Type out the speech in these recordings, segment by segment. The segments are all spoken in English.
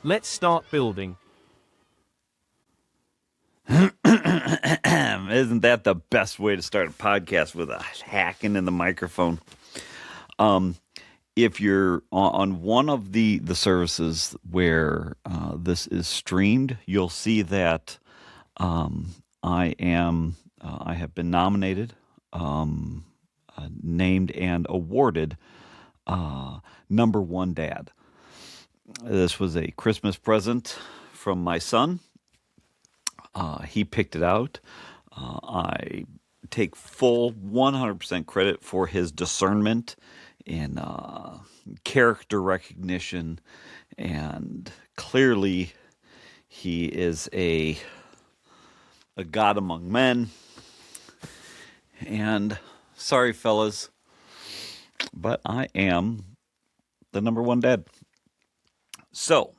Let's start building. Isn't that the best way to start a podcast, with a hacking in the microphone? If you're on one of the services where this is streamed, you'll see that I have been nominated, named, and awarded number one dad. This was a Christmas present from my son. He picked it out. I take full 100% credit for his discernment in character recognition, and clearly he is a god among men. And sorry, fellas, but I am the number one dad. So,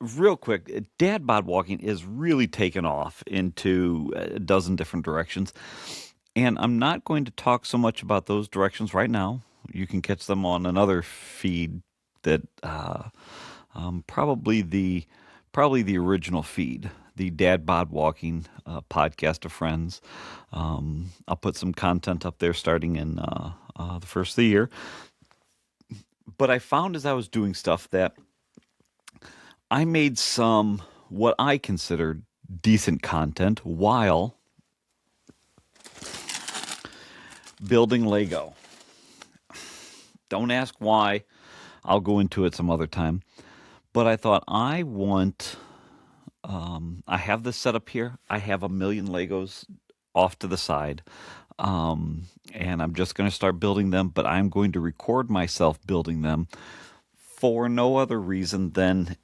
real quick, dad bod walking is really taken off into a dozen different directions. And I'm not going to talk so much about those directions right now. You can catch them on another feed that probably the original feed, the Dad Bod Walking podcast of friends. I'll put some content up there starting in the first of the year. But I found as I was doing stuff that I made some what I considered decent content while building Lego. Don't ask why. I'll go into it some other time. But I thought I have this set up here. I have a million Legos off to the side. And I'm just going to start building them, but I'm going to record myself building them for no other reason than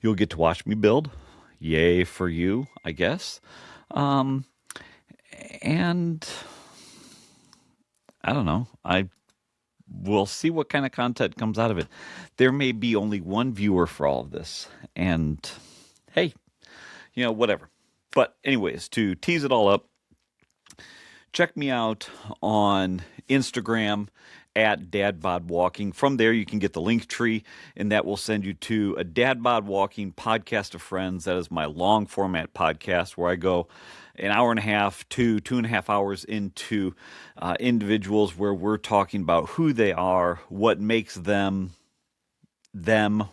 you'll get to watch me build. Yay for you, I guess. And I don't know. We'll see what kind of content comes out of it. There may be only one viewer for all of this. And hey, whatever. But anyways, to tease it all up, check me out on Instagram at dadbodwalking. From there, you can get the link tree, and that will send you to a Dad Bod Walking podcast of friends. That is my long format podcast where I go an hour and a half to 2.5 hours into individuals where we're talking about who they are, what makes them, how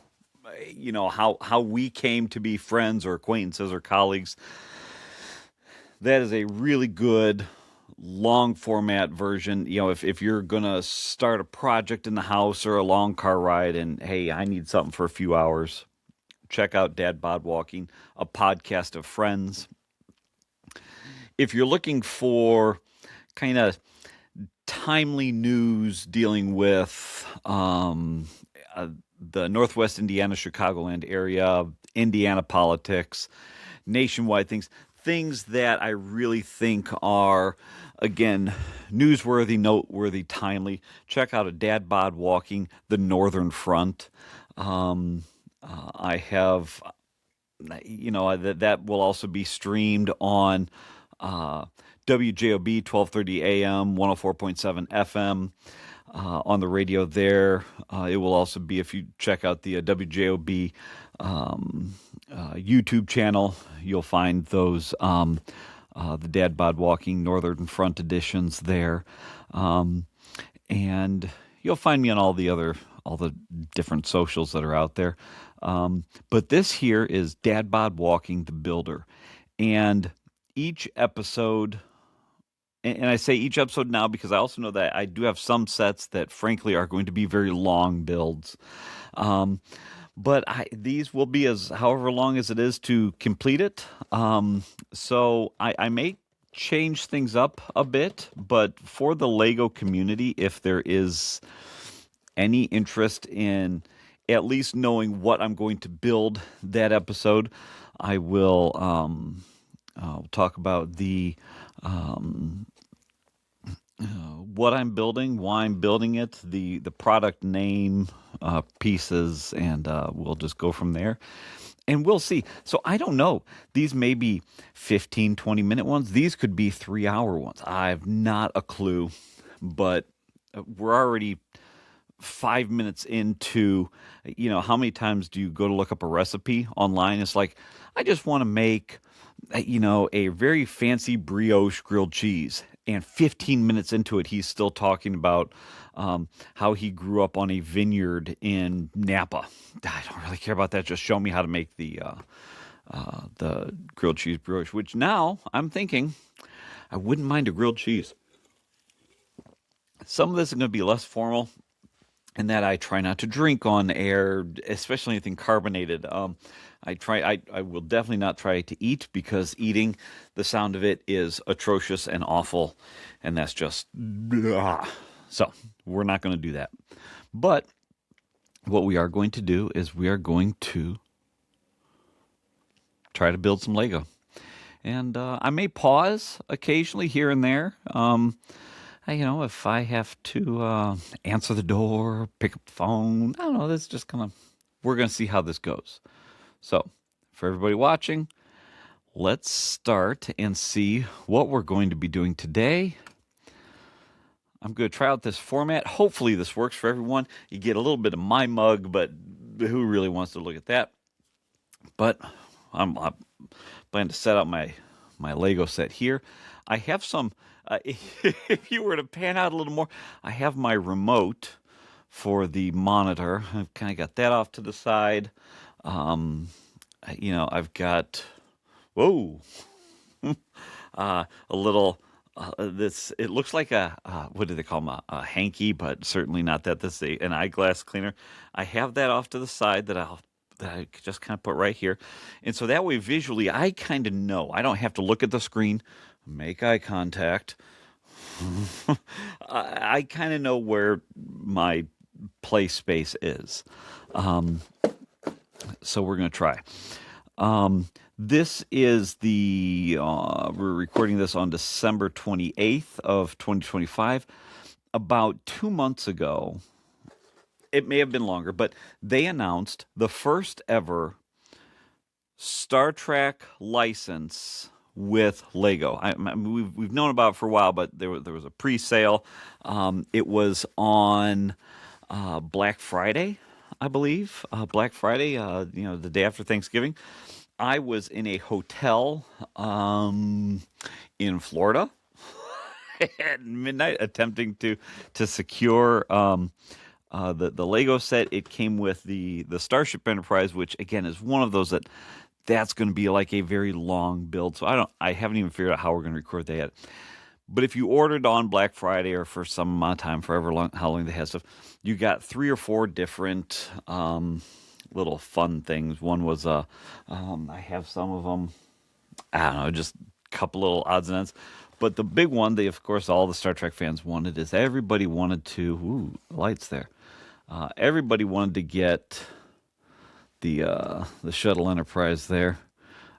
we came to be friends or acquaintances or colleagues. That is a really good long format version. If you're gonna start a project in the house or a long car ride and hey, I need something for a few hours, check out Dad Bod Walking, a podcast of friends. If you're looking for kind of timely news dealing with the Northwest Indiana, Chicagoland area, Indiana politics, nationwide things that I really think are, again, newsworthy, noteworthy, timely, check out a Dad Bod Walking, the Northern Front. I have, that will also be streamed on WJOB 1230 AM, 104.7 FM. On the radio there. It will also be, if you check out the WJOB YouTube channel, you'll find those, the Dad Bod Walking Northern Front editions there. And you'll find me on all the different socials that are out there. But this here is Dad Bod Walking the Builder. And each episode, and I say each episode now because I also know that I do have some sets that frankly are going to be very long builds. But these will be as however long as it is to complete it. So I may change things up a bit, but for the Lego community, if there is any interest in at least knowing what I'm going to build that episode, I will I'll talk about the what I'm building, why I'm building it, the product name, pieces, and we'll just go from there. And we'll see. So I don't know. These may be 15, 20-minute ones. These could be 3-hour ones. I have not a clue. But we're already 5 minutes into, how many times do you go to look up a recipe online? It's like, I just want to make, a very fancy brioche grilled cheese. And 15 minutes into it, he's still talking about how he grew up on a vineyard in Napa. I don't really care about that. Just show me how to make the grilled cheese brioche, which now I'm thinking I wouldn't mind a grilled cheese. Some of this is going to be less formal, and that I try not to drink on air, especially anything carbonated. I will definitely not try to eat, because eating, the sound of it is atrocious and awful, and that's just blah. So we're not going to do that. But what we are going to do is we are going to try to build some Lego, and I may pause occasionally here and there. If I have to answer the door, pick up the phone, I don't know. That's just we're going to see how this goes. So, for everybody watching, let's start and see what we're going to be doing today. I'm going to try out this format. Hopefully this works for everyone. You get a little bit of my mug, but who really wants to look at that? But I'm planning to set up my Lego set here. I have some... if you were to pan out a little more, I have my remote for the monitor. I've kind of got that off to the side. I've got, whoa, a little, this, it looks like what do they call them? A hanky, but certainly not that. This is an eyeglass cleaner. I have that off to the side that I just kind of put right here. And so that way visually, I kind of know. I don't have to look at the screen, make eye contact. I kind of know where my play space is. So we're going to try. This is we're recording this on December 28th of 2025. About 2 months ago, it may have been longer, but they announced the first ever Star Trek license with Lego. We've known about it for a while, but there was a pre-sale. It was on Black Friday, I believe. Black Friday, the day after Thanksgiving. I was in a hotel in Florida at midnight, attempting to secure the Lego set. It came with the Starship Enterprise, which again is one of those that's going to be like a very long build. So I haven't even figured out how we're going to record that yet. But if you ordered on Black Friday or for some amount of time, how long they had stuff, you got 3 or 4 different little fun things. One was I have some of them. I don't know, just a couple little odds and ends. But the big one, of course, all the Star Trek fans wanted, is everybody wanted to, lights there. Everybody wanted to get the Shuttle Enterprise there.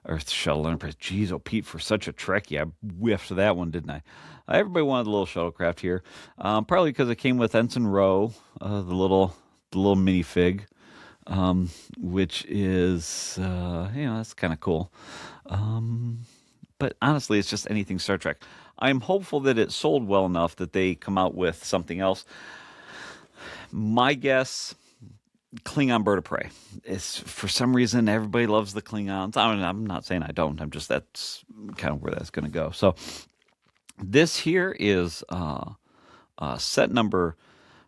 Earth Shuttle Enterprise. Jeez, Pete, for such a Trekkie, I whiffed that one, didn't I? Everybody wanted the little shuttlecraft here. Probably because it came with Ensign Rowe, the little minifig, which is, that's kind of cool. But honestly, it's just anything Star Trek. I'm hopeful that it sold well enough that they come out with something else. My guess, Klingon Bird of Prey. Is for some reason everybody loves the Klingons. I'm not saying I don't. That's kind of where that's going to go. So this here is set number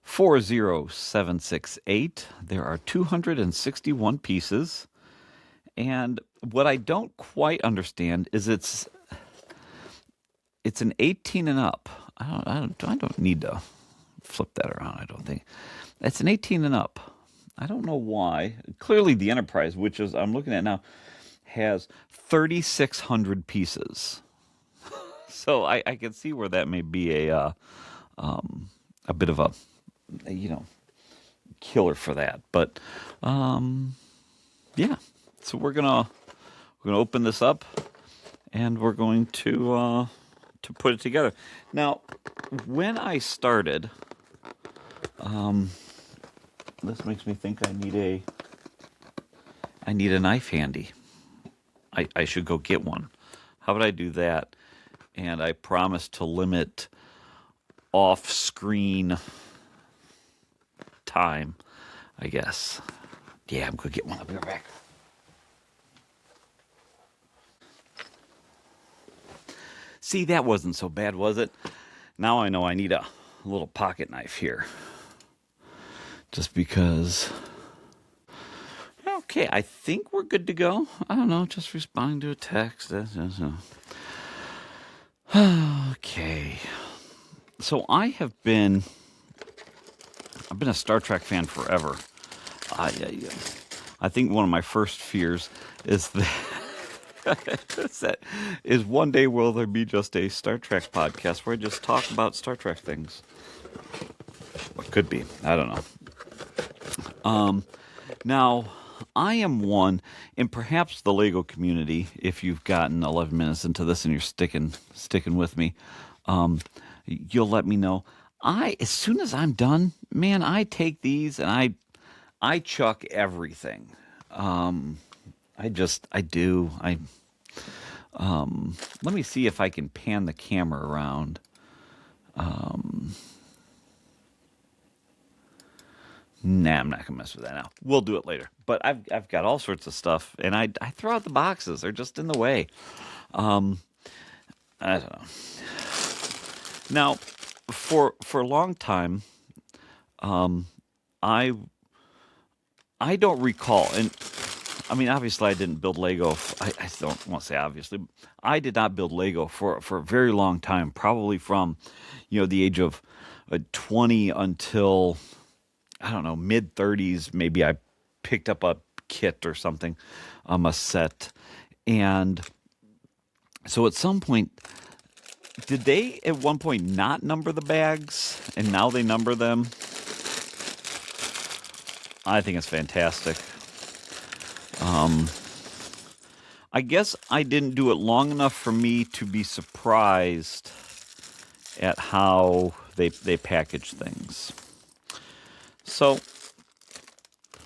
40768. There are 261 pieces, and what I don't quite understand is it's an 18 and up. I don't need to flip that around. I don't think it's an 18 and up. I don't know why. Clearly, the Enterprise, which is I'm looking at now, has 3,600 pieces. So I can see where that may be a bit of a killer for that. But yeah. So we're gonna open this up, and we're going to put it together. Now, when I started, this makes me think I need a knife handy. I should go get one. How would I do that? And I promise to limit off-screen time, I guess. Yeah, I'm going to get one. I'll be right back. See, that wasn't so bad, was it? Now I know I need a little pocket knife here. Just because... Okay, I think we're good to go. I don't know, just responding to a text. Okay. So I've been a Star Trek fan forever. I think one of my first fears is that one day will there be just a Star Trek podcast where I just talk about Star Trek things. What could be? I don't know. Now, I am one, and perhaps the Lego community, if you've gotten 11 minutes into this and you're sticking with me, you'll let me know. As soon as I'm done, man, I take these and I chuck everything. I do. Let me see if I can pan the camera around. Nah, I'm not gonna mess with that now. We'll do it later. But I've got all sorts of stuff, and I throw out the boxes. They're just in the way. I don't know. Now, for a long time, I don't recall, and I mean, obviously, I didn't build Lego. I don't want to say obviously. I did not build Lego for a very long time. Probably from, the age of 20 until, I don't know, mid-30s. Maybe I picked up a kit or something, a set, and so at some point, did they at one point not number the bags, and now they number them? I think it's fantastic. I guess I didn't do it long enough for me to be surprised at how they package things. So,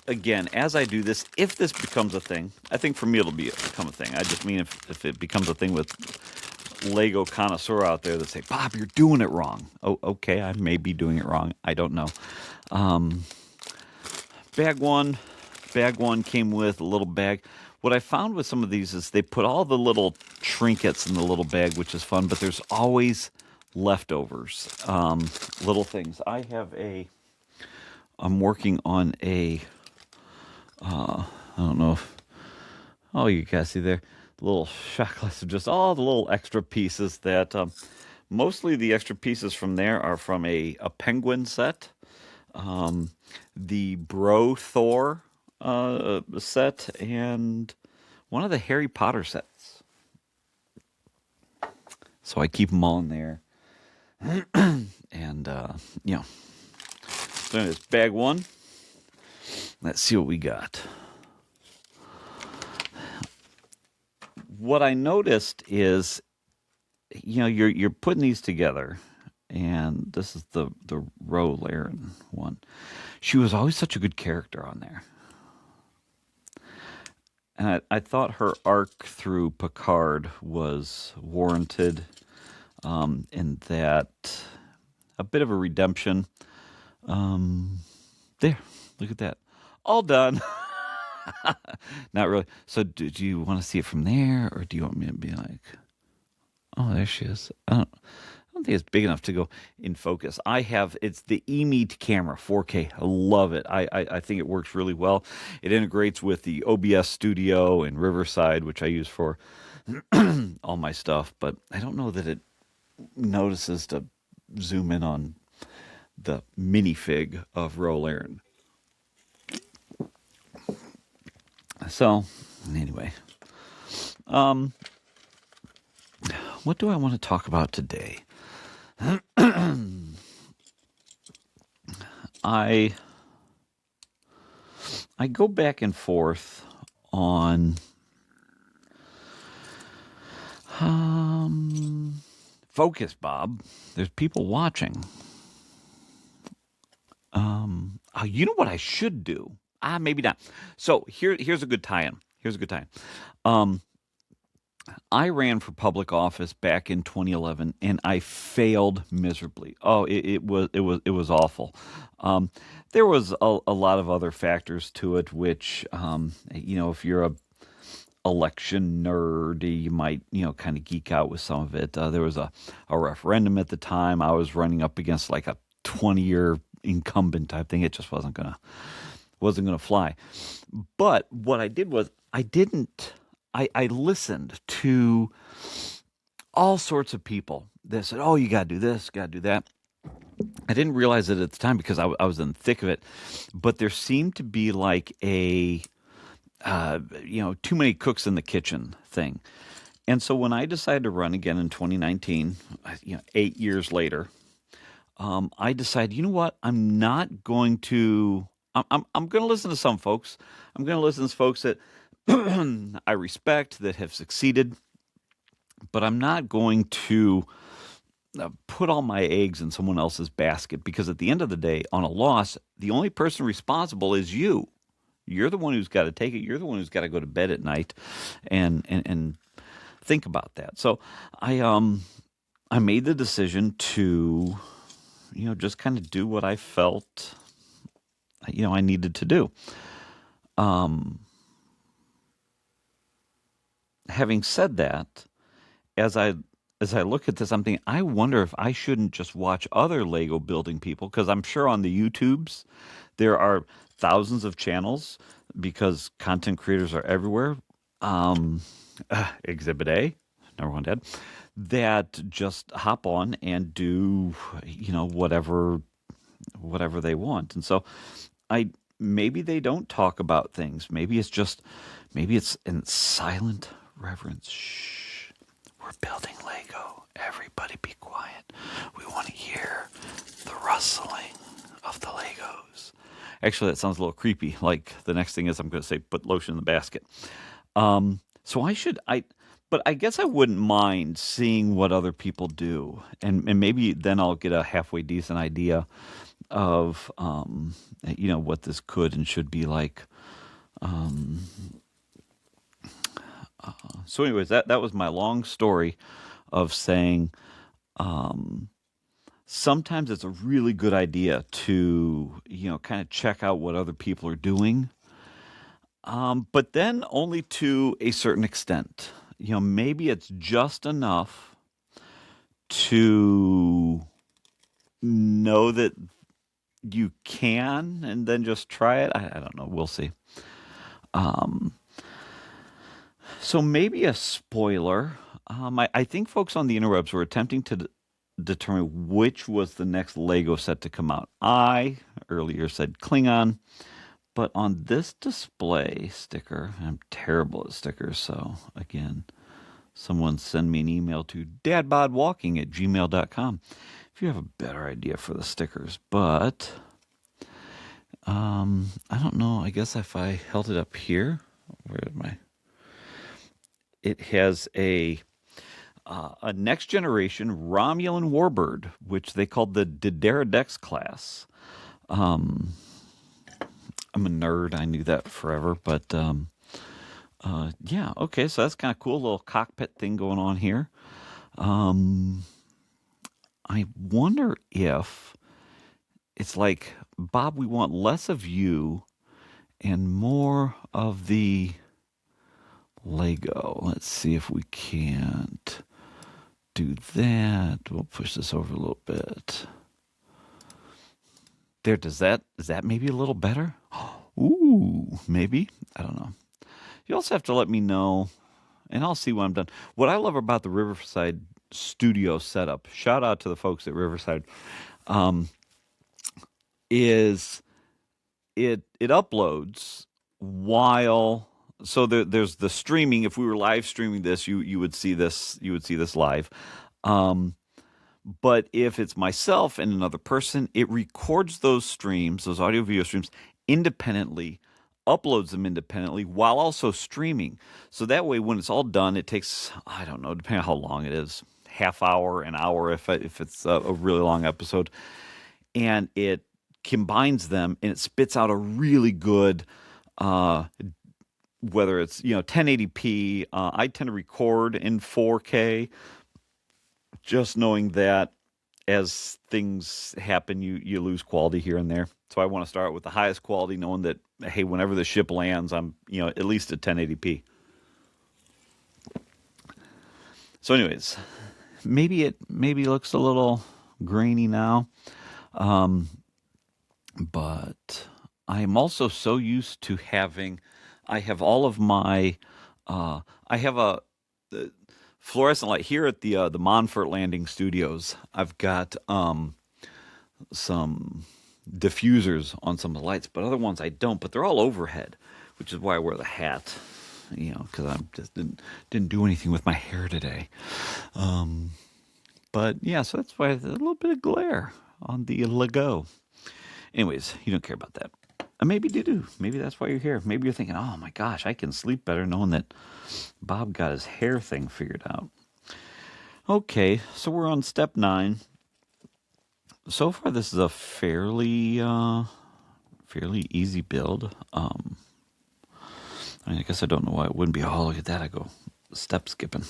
again, as I do this, if this becomes a thing, I think for me it'll become a thing. I just mean if it becomes a thing with Lego connoisseur out there that say, Bob, you're doing it wrong. Oh, okay, I may be doing it wrong. I don't know. Bag one came with a little bag. What I found with some of these is they put all the little trinkets in the little bag, which is fun, but there's always leftovers, little things. I'm working on I don't know if, you guys see there, little shot glass of just all the little extra pieces that, mostly the extra pieces from there are from a penguin set, the Bro Thor set, and one of the Harry Potter sets. So I keep them all in there. And, So anyways, bag one. Let's see what we got. What I noticed is, you're putting these together, and this is the Ro Laren one. She was always such a good character on there. And I thought her arc through Picard was warranted, in that a bit of a redemption. There, look at that. All done. Not really. So do you want to see it from there, or do you want me to be like, oh, there she is? I don't think it's big enough to go in focus. It's the eMeet camera, 4K. I love it. I think it works really well. It integrates with the OBS Studio and Riverside, which I use for all my stuff, but I don't know that it notices to zoom in on the minifig of Ro Laren. So, anyway, what do I want to talk about today? I go back and forth on focus, Bob. There's people watching. You know what I should do? Maybe not. So here's a good tie-in. I ran for public office back in 2011, and I failed miserably. Oh, it was awful. Um, there was a lot of other factors to it, which if you're a election nerd, you might kind of geek out with some of it. There was a referendum at the time. I was running up against like a 20-year incumbent type thing. It just wasn't gonna fly. But what I did was I didn't. I listened to all sorts of people that said, "Oh, you got to do this, got to do that." I didn't realize it at the time because I was in the thick of it. But there seemed to be like a too many cooks in the kitchen thing. And so when I decided to run again in 2019, 8 years later, I decided, you know what? I'm not going to. I'm going to listen to some folks. I'm going to listen to folks that I respect that have succeeded, but I'm not going to put all my eggs in someone else's basket because at the end of the day, on a loss, the only person responsible is you. You're the one who's got to take it. You're the one who's got to go to bed at night, and think about that. So I made the decision to just kind of do what I felt I needed to do. Um, Having said that, as I look at this, I'm thinking I wonder if I shouldn't just watch other Lego building people because I'm sure on the YouTubes there are thousands of channels because content creators are everywhere. Um, Exhibit A, number one dad, that just hop on and do whatever they want, and so I maybe they don't talk about things. Maybe it's in silent reverence. Shh. We're building Lego. Everybody be quiet. We want to hear the rustling of the Legos. Actually, that sounds a little creepy. Like the next thing is I'm going to say put lotion in the basket. So but I guess I wouldn't mind seeing what other people do, and maybe then I'll get a halfway decent idea of what this could and should be like. Um, so, anyways, that was my long story of saying sometimes it's a really good idea to kind of check out what other people are doing, but then only to a certain extent. Maybe it's just enough to know that you can and then just try it. I don't know. We'll see. Um, so maybe a spoiler. I think folks on the interwebs were attempting to determine which was the next Lego set to come out. I earlier said Klingon, but on this display sticker, I'm terrible at stickers, so again, someone send me an email to dadbodwalking@gmail.com if you have a better idea for the stickers. But I don't know. I guess if I held it up here, where am I? It has a next generation Romulan warbird, which they called the Dideridex class. Um, I'm a nerd. I knew that forever, but yeah, okay. So that's kind of cool. Little cockpit thing going on here. Um, I wonder if it's like, Bob, we want less of you and more of the Lego. Let's see if we can't do that. We'll push this over a little bit. There, is that maybe a little better? Ooh, maybe. I don't know. You also have to let me know, and I'll see when I'm done. What I love about the Riverside studio setup, shout out to the folks at Riverside, um, is it uploads while there's the streaming. If we were live streaming this, you would see this live. Um, but if it's myself and another person, it records those streams, those audio video streams independently, uploads them independently while also streaming. So that way, when it's all done, it takes, I don't know, depending on how long it is, half hour, an hour if it's a really long episode, and it combines them and it spits out a really good uh, whether it's 1080p. I tend to record in 4K, just knowing that as things happen, you lose quality here and there. So I want to start with the highest quality, knowing that, hey, whenever the ship lands, I'm at least at 1080p. So, anyways, maybe it looks a little grainy now, but I am also so used to having. I have all of my. I have a fluorescent light here at the Montfort Landing Studios. I've got some diffusers on some of the lights, but other ones I don't. But they're all overhead, which is why I wear the hat. Because I just didn't do anything with my hair today. But yeah, so that's why there's a little bit of glare on the Lego. Anyways, you don't care about that. Maybe you do. Maybe that's why you're here. Maybe you're thinking, oh my gosh, I can sleep better knowing that Bob got his hair thing figured out. Okay, so we're on step 9. So far, this is a fairly easy build. I guess I don't know why it wouldn't be. Oh, look at that. I go step skipping.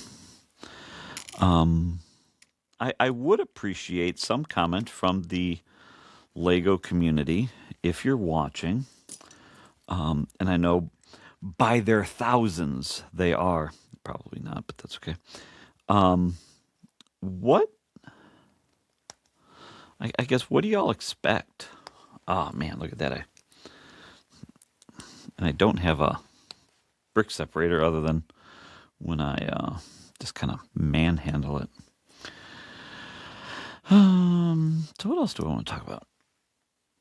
I would appreciate some comment from the Lego community if you're watching. And I know by their thousands they are. Probably not, but that's okay. What? I guess, what do y'all expect? Oh, man, look at that. And I don't have a brick separator other than when I just kind of manhandle it. So what else do I want to talk about?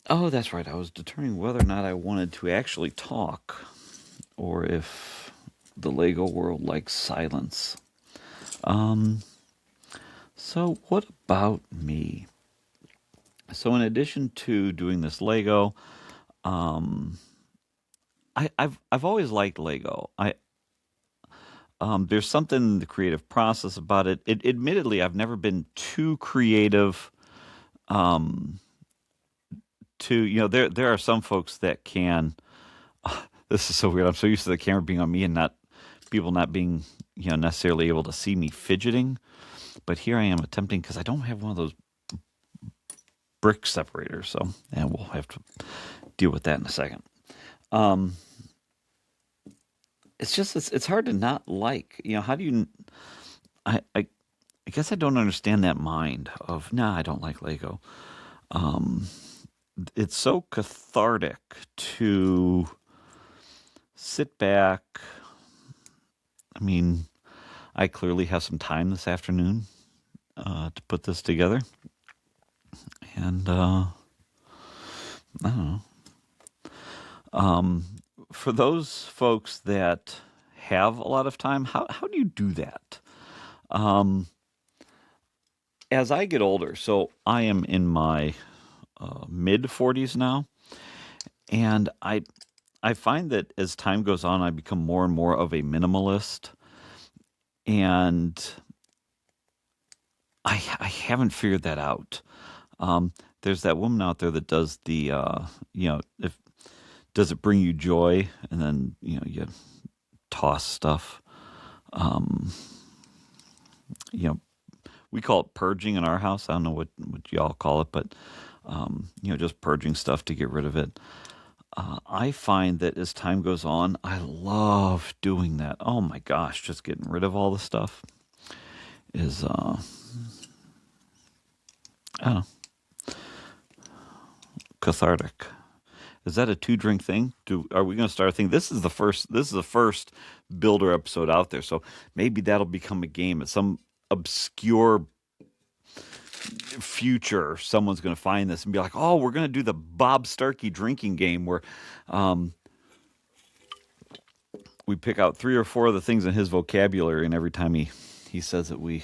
Oh, that's right. I was determining whether or not I wanted to actually talk or if the Lego world likes silence. So what about me? So in addition to doing this Lego, I've always liked Lego. There's something in the creative process about it. Admittedly, I've never been too creative. There are some folks that can. This is so weird. I'm so used to the camera being on me and not people not being necessarily able to see me fidgeting. But here I am attempting, because I don't have one of those brick separators. So, and we'll have to deal with that in a second. It's just it's hard to not like. How do you? I guess I don't understand that mind of I don't like Lego. It's so cathartic to sit back. I mean, I clearly have some time this afternoon to put this together, and I don't know. For those folks that have a lot of time, how do you do that? As I get older, so I am in my mid 40s now, and I find that as time goes on, I become more and more of a minimalist, and I haven't figured that out. There's that woman out there that does the does it bring you joy, and then you toss stuff. We call it purging in our house. I don't know what y'all call it, but just purging stuff to get rid of it. I find that as time goes on, I love doing that. Oh my gosh, just getting rid of all the stuff is I don't know, cathartic. Is that a 2-drink thing? Are we going to start a thing? This is the first builder episode out there, so maybe that'll become a game at some obscure future. Someone's going to find this and be like, "Oh, we're going to do the Bob Starkey drinking game where we pick out 3 or 4 of the things in his vocabulary, and every time he says it, we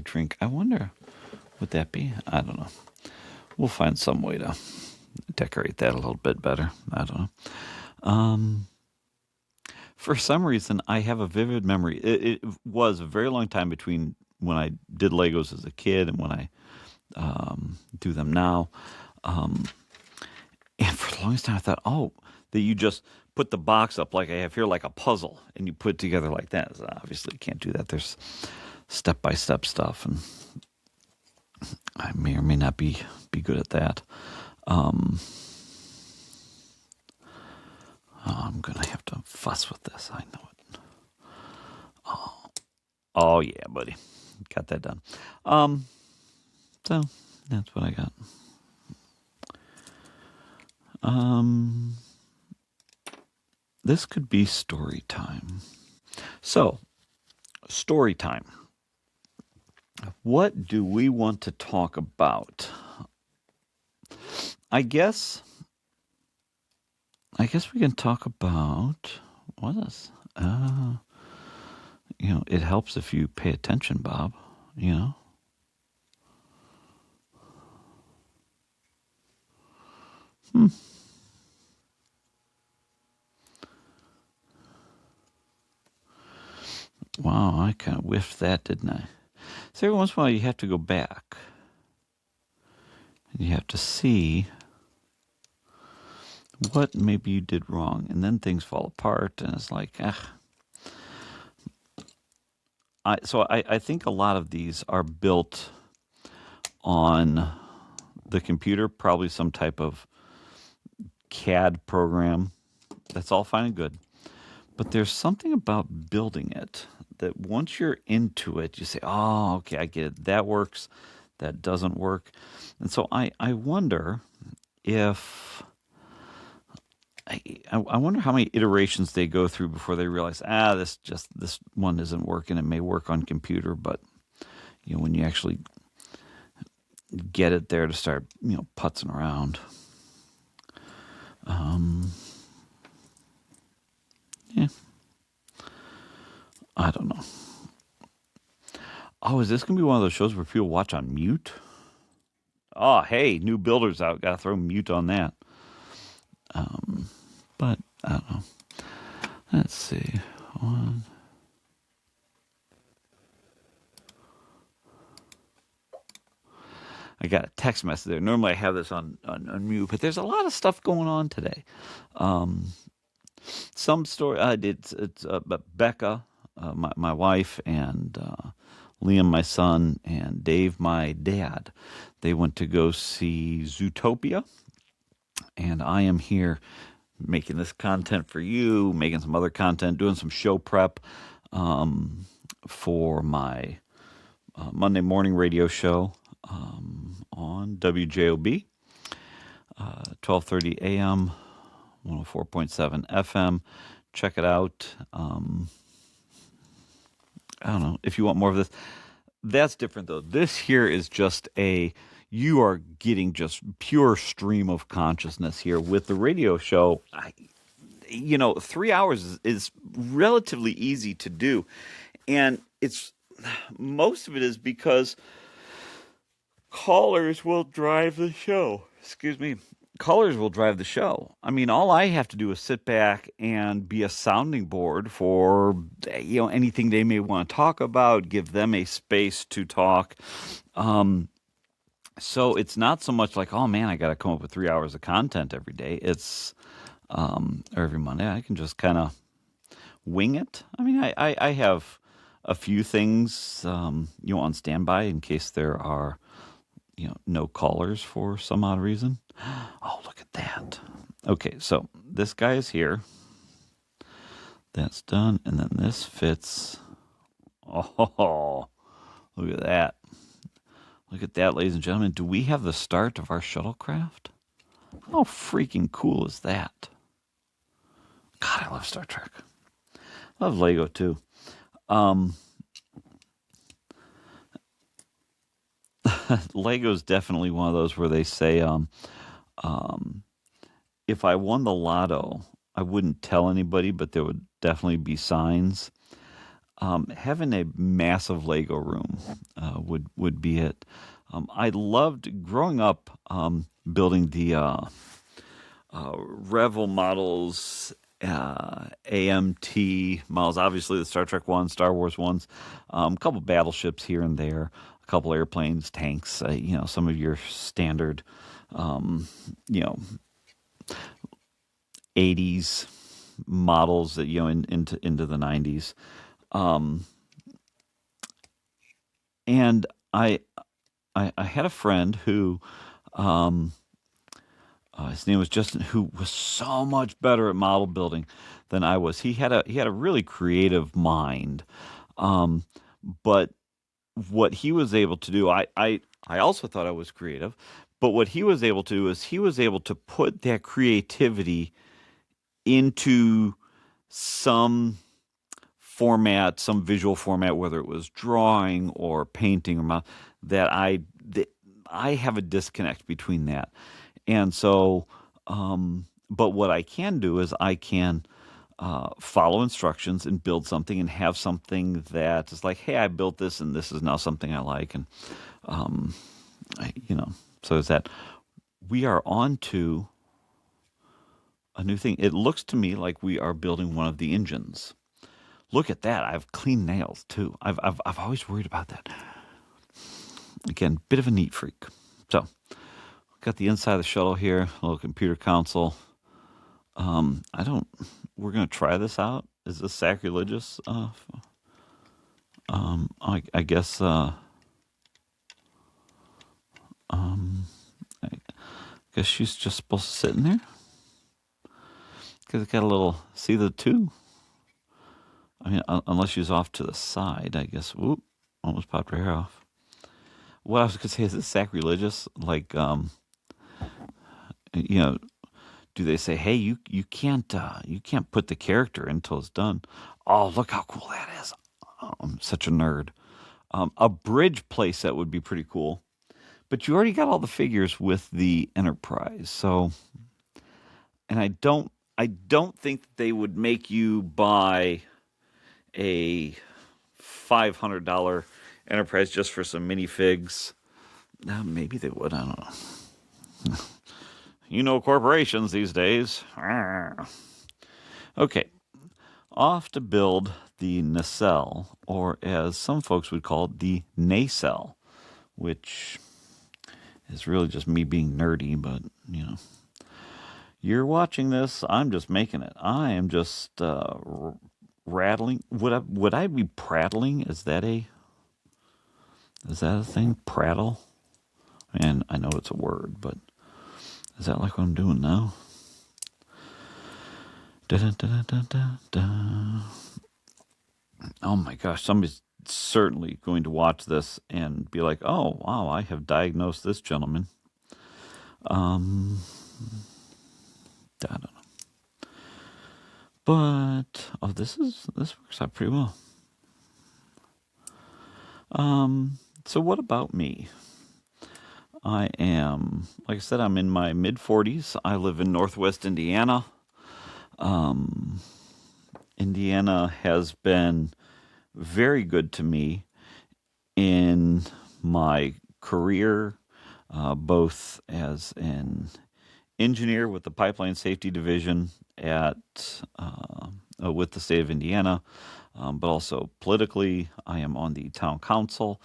drink." I wonder, would that be? I don't know. We'll find some way to decorate that a little bit better. I don't know. For some reason, I have a vivid memory. It was a very long time between when I did Legos as a kid and when I do them now. And for the longest time, I thought, oh, that you just put the box up like I have here, like a puzzle, and you put it together like that. So obviously, you can't do that. There's step-by-step stuff, and I may or may not be good at that. I'm going to have to fuss with this. I know it. Oh yeah, buddy. Got that done. So that's what I got. This could be story time. So, story time. What do we want to talk about? I guess we can talk about what is. It helps if you pay attention, Bob. Wow, I kind of whiffed that, didn't I? So every once in a while you have to go back. And you have to see what maybe you did wrong. And then things fall apart, and it's like, I think a lot of these are built on the computer, probably some type of CAD program. That's all fine and good. But there's something about building it that once you're into it, you say, oh, okay, I get it. That works. That doesn't work. And so I wonder if... I wonder how many iterations they go through before they realize, this one isn't working. It may work on computer, but when you actually get it there to start, putzing around. Yeah. I don't know. Oh, is this going to be one of those shows where people watch on mute? Oh, hey, new builders out. Got to throw mute on that. But I don't know. Let's see. I got a text message there. Normally I have this on mute, but there's a lot of stuff going on today. Some story. It's Becca, my wife, and Liam, my son, and Dave, my dad. They went to go see Zootopia, and I am here making this content for you, making some other content, doing some show prep for my Monday morning radio show on WJOB, 12:30 a.m., 104.7 FM. Check it out. I don't know if you want more of this. That's different, though. This here is just you are getting just pure stream of consciousness here with the radio show. 3 hours is relatively easy to do. And most of it is because callers will drive the show. Excuse me. Callers will drive the show. I mean, all I have to do is sit back and be a sounding board for, anything they may want to talk about, give them a space to talk. So it's not so much like, oh man, I got to come up with 3 hours of content every day. It's, or every Monday. I can just kind of wing it. I mean, I have a few things, on standby in case there are, no callers for some odd reason. Oh, look at that. Okay, so this guy is here. That's done. And then this fits. Oh, look at that. Look at that, ladies and gentlemen. Do we have the start of our shuttlecraft? How freaking cool is that? God, I love Star Trek. I love Lego, too. Lego's definitely one of those where they say, if I won the lotto, I wouldn't tell anybody, but there would definitely be signs. Having a massive Lego room would be it. I loved growing up building the Revel models, AMT models, obviously the Star Trek ones, Star Wars ones, a couple battleships here and there, a couple airplanes, tanks, some of your standard, '80s models that into the '90s, and I had a friend who his name was Justin, who was so much better at model building than I was. He had a really creative mind, um, but what he was able to do, I also thought I was creative, but what he was able to do is he was able to put that creativity into some format, some visual format, whether it was drawing or painting that I have a disconnect between that. And so, but what I can do is I can follow instructions and build something and have something that is like, hey, I built this and this is now something I like. And, um, so is that we are on to a new thing. It looks to me like we are building one of the engines. Look at that. I have clean nails too. I've always worried about that. Again, bit of a neat freak. So, got the inside of the shuttle here, a little computer console. I don't. We're gonna try this out. Is this sacrilegious? I guess. I guess she's just supposed to sit in there because it got a little. See the two. I mean, unless she's off to the side, I guess. Whoop! Almost popped her hair off. What I was gonna say is this sacrilegious? Like, you know, do they say, "Hey, you can't put the character until it's done"? Oh, look how cool that is! Oh, I'm such a nerd. A bridge playset would be pretty cool, but you already got all the figures with the Enterprise. So, and I don't think they would make you buy a $500 Enterprise just for some minifigs. Maybe they would. I don't know. Corporations these days. Okay, off to build the nacelle, or as some folks would call it, the nacelle, which is really just me being nerdy, but you're watching this. I'm just making it. I am just rattling. Would I be prattling? Is that a thing? Prattle? And I know it's a word, but is that like what I'm doing now? Da, da, da, da, da, da. Oh my gosh, somebody's certainly going to watch this and be like, "Oh wow, I have diagnosed this gentleman." Um, I don't know, but this works out pretty well. So what about me? I am, like I said, I'm in my mid 40s. I live in Northwest Indiana. Indiana has been very good to me in my career, both as an engineer with the Pipeline Safety Division with the state of Indiana, but also politically. I am on the town council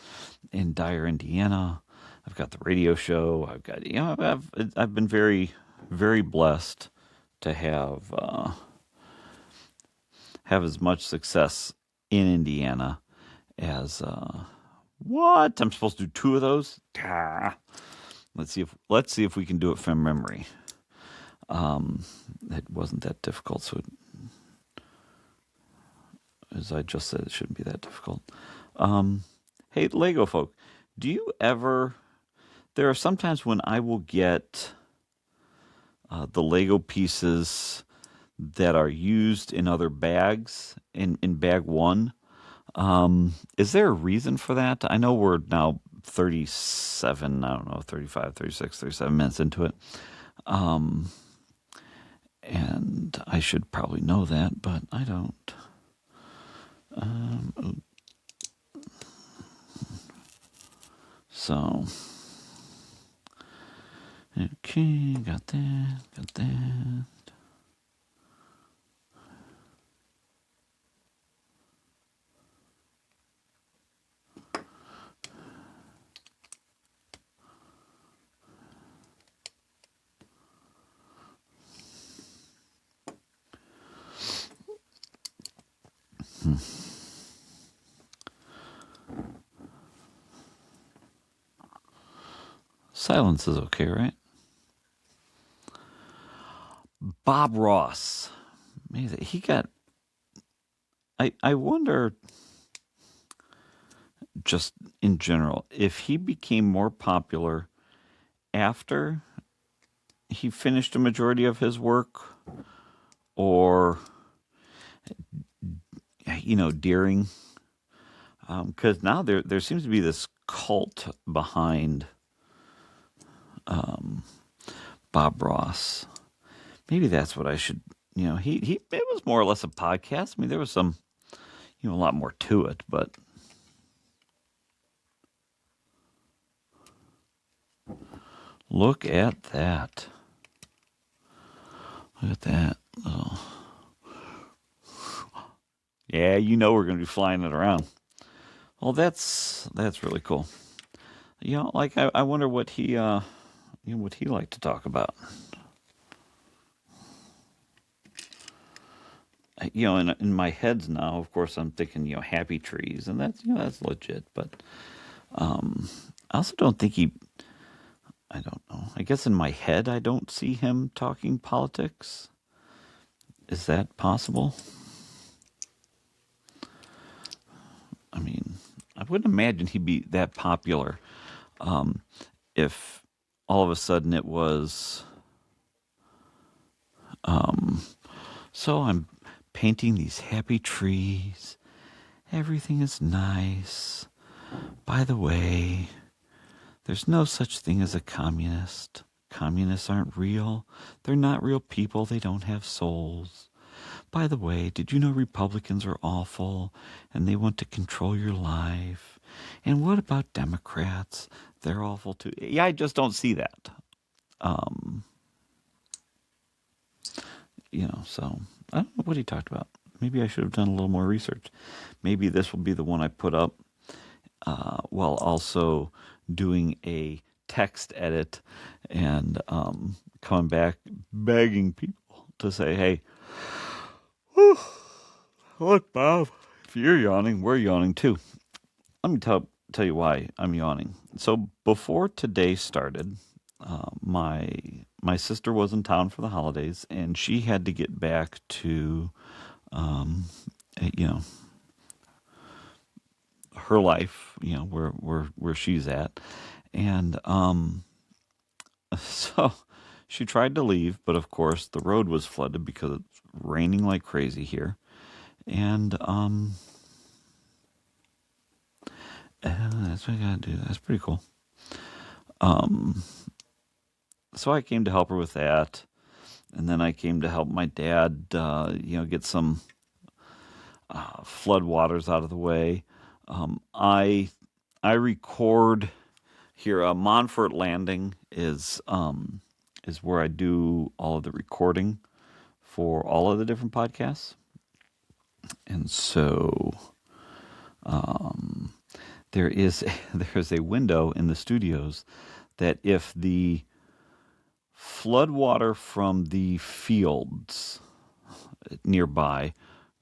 in Dyer, Indiana. I've got the radio show. I've been very, very blessed to have as much success in Indiana as what I'm supposed to do 2 of those. Let's see if we can do it from memory. It wasn't that difficult, so as I just said, it shouldn't be that difficult. Hey, Lego folk, do you ever? There are sometimes when I will get the Lego pieces that are used in other bags in bag one. Is there a reason for that? I know we're now 37, I don't know, 35, 36, 37 minutes into it. And I should probably know that, but I don't. So, okay, got that. Silence is okay, right? Bob Ross. Amazing. He got. I wonder, just in general, if he became more popular after he finished a majority of his work, or during, because now there seems to be this cult behind Bob Ross. Maybe that's what I should. He it was more or less a podcast. I mean, there was some, a lot more to it, but look at that. Look at that. Oh. Yeah, we're going to be flying it around. Well, that's really cool. Like I wonder what he what he liked to talk about. In my head now, of course, I'm thinking, happy trees, and that's legit. But I also don't think I don't know. I guess in my head, I don't see him talking politics. Is that possible? I mean, I wouldn't imagine he'd be that popular if all of a sudden it was. So I'm painting these happy trees. Everything is nice. By the way, there's no such thing as a communist. Communists aren't real. They're not real people. They don't have souls. By the way, did you know Republicans are awful and they want to control your life? And what about Democrats? They're awful too. Yeah, I just don't see that. So I don't know what he talked about. Maybe I should have done a little more research. Maybe this will be the one I put up while also doing a text edit and coming back begging people to say, hey, look, Bob, if you're yawning, we're yawning too. Let me tell you why I'm yawning. So before today started, my sister was in town for the holidays, and she had to get back to, her life, where she's at, and so she tried to leave, but of course the road was flooded because it's raining like crazy here, and that's what I gotta do. That's pretty cool. So I came to help her with that, and then I came to help my dad, get some flood waters out of the way. I record here. Montfort Landing is where I do all of the recording for all of the different podcasts, and so there's a window in the studios that if the flood water from the fields nearby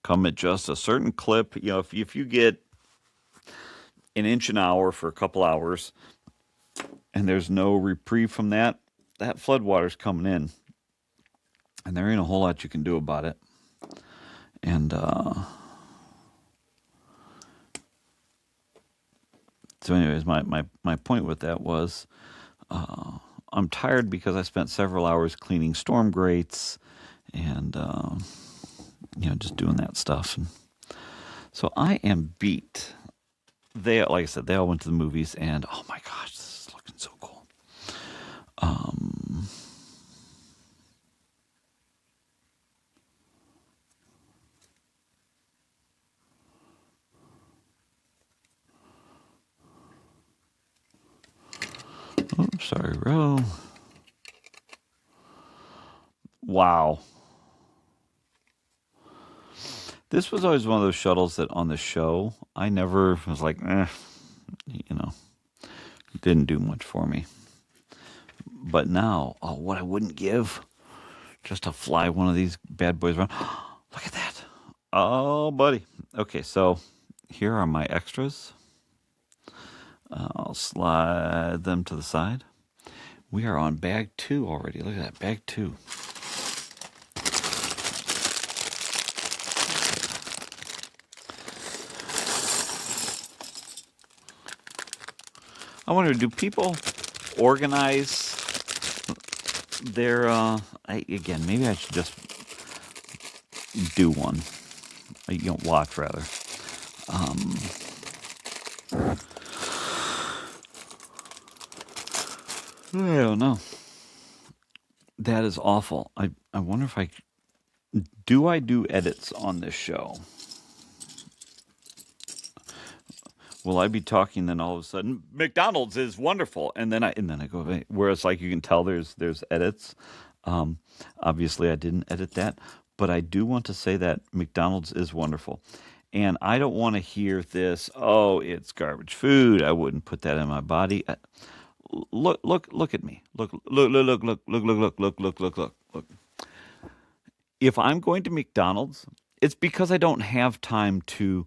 come at just a certain clip, if you get an inch an hour for a couple hours and there's no reprieve from that flood water's coming in, and there ain't a whole lot you can do about it. And so anyways, my point with that was I'm tired because I spent several hours cleaning storm grates and just doing that stuff, and so I am beat. Like I said, they all went to the movies, and oh my gosh, this is looking so cool. Oops, sorry, row. Wow. This was always one of those shuttles that on the show, I never was like, didn't do much for me. But now, what I wouldn't give just to fly one of these bad boys around. Look at that. Oh, buddy. Okay, so here are my extras. I'll slide them to the side. We are on bag 2 already. Look at that, bag 2. I wonder, do people organize their, again, maybe I should just do one. Watch rather. I don't know. That is awful. I wonder if I do edits on this show. Will I be talking then all of a sudden McDonald's is wonderful, and then I go away. Whereas like you can tell there's edits. Obviously I didn't edit that, but I do want to say that McDonald's is wonderful. And I don't want to hear this, oh, it's garbage food. I wouldn't put that in my body. Look at me. Look. If I'm going to McDonald's, it's because I don't have time to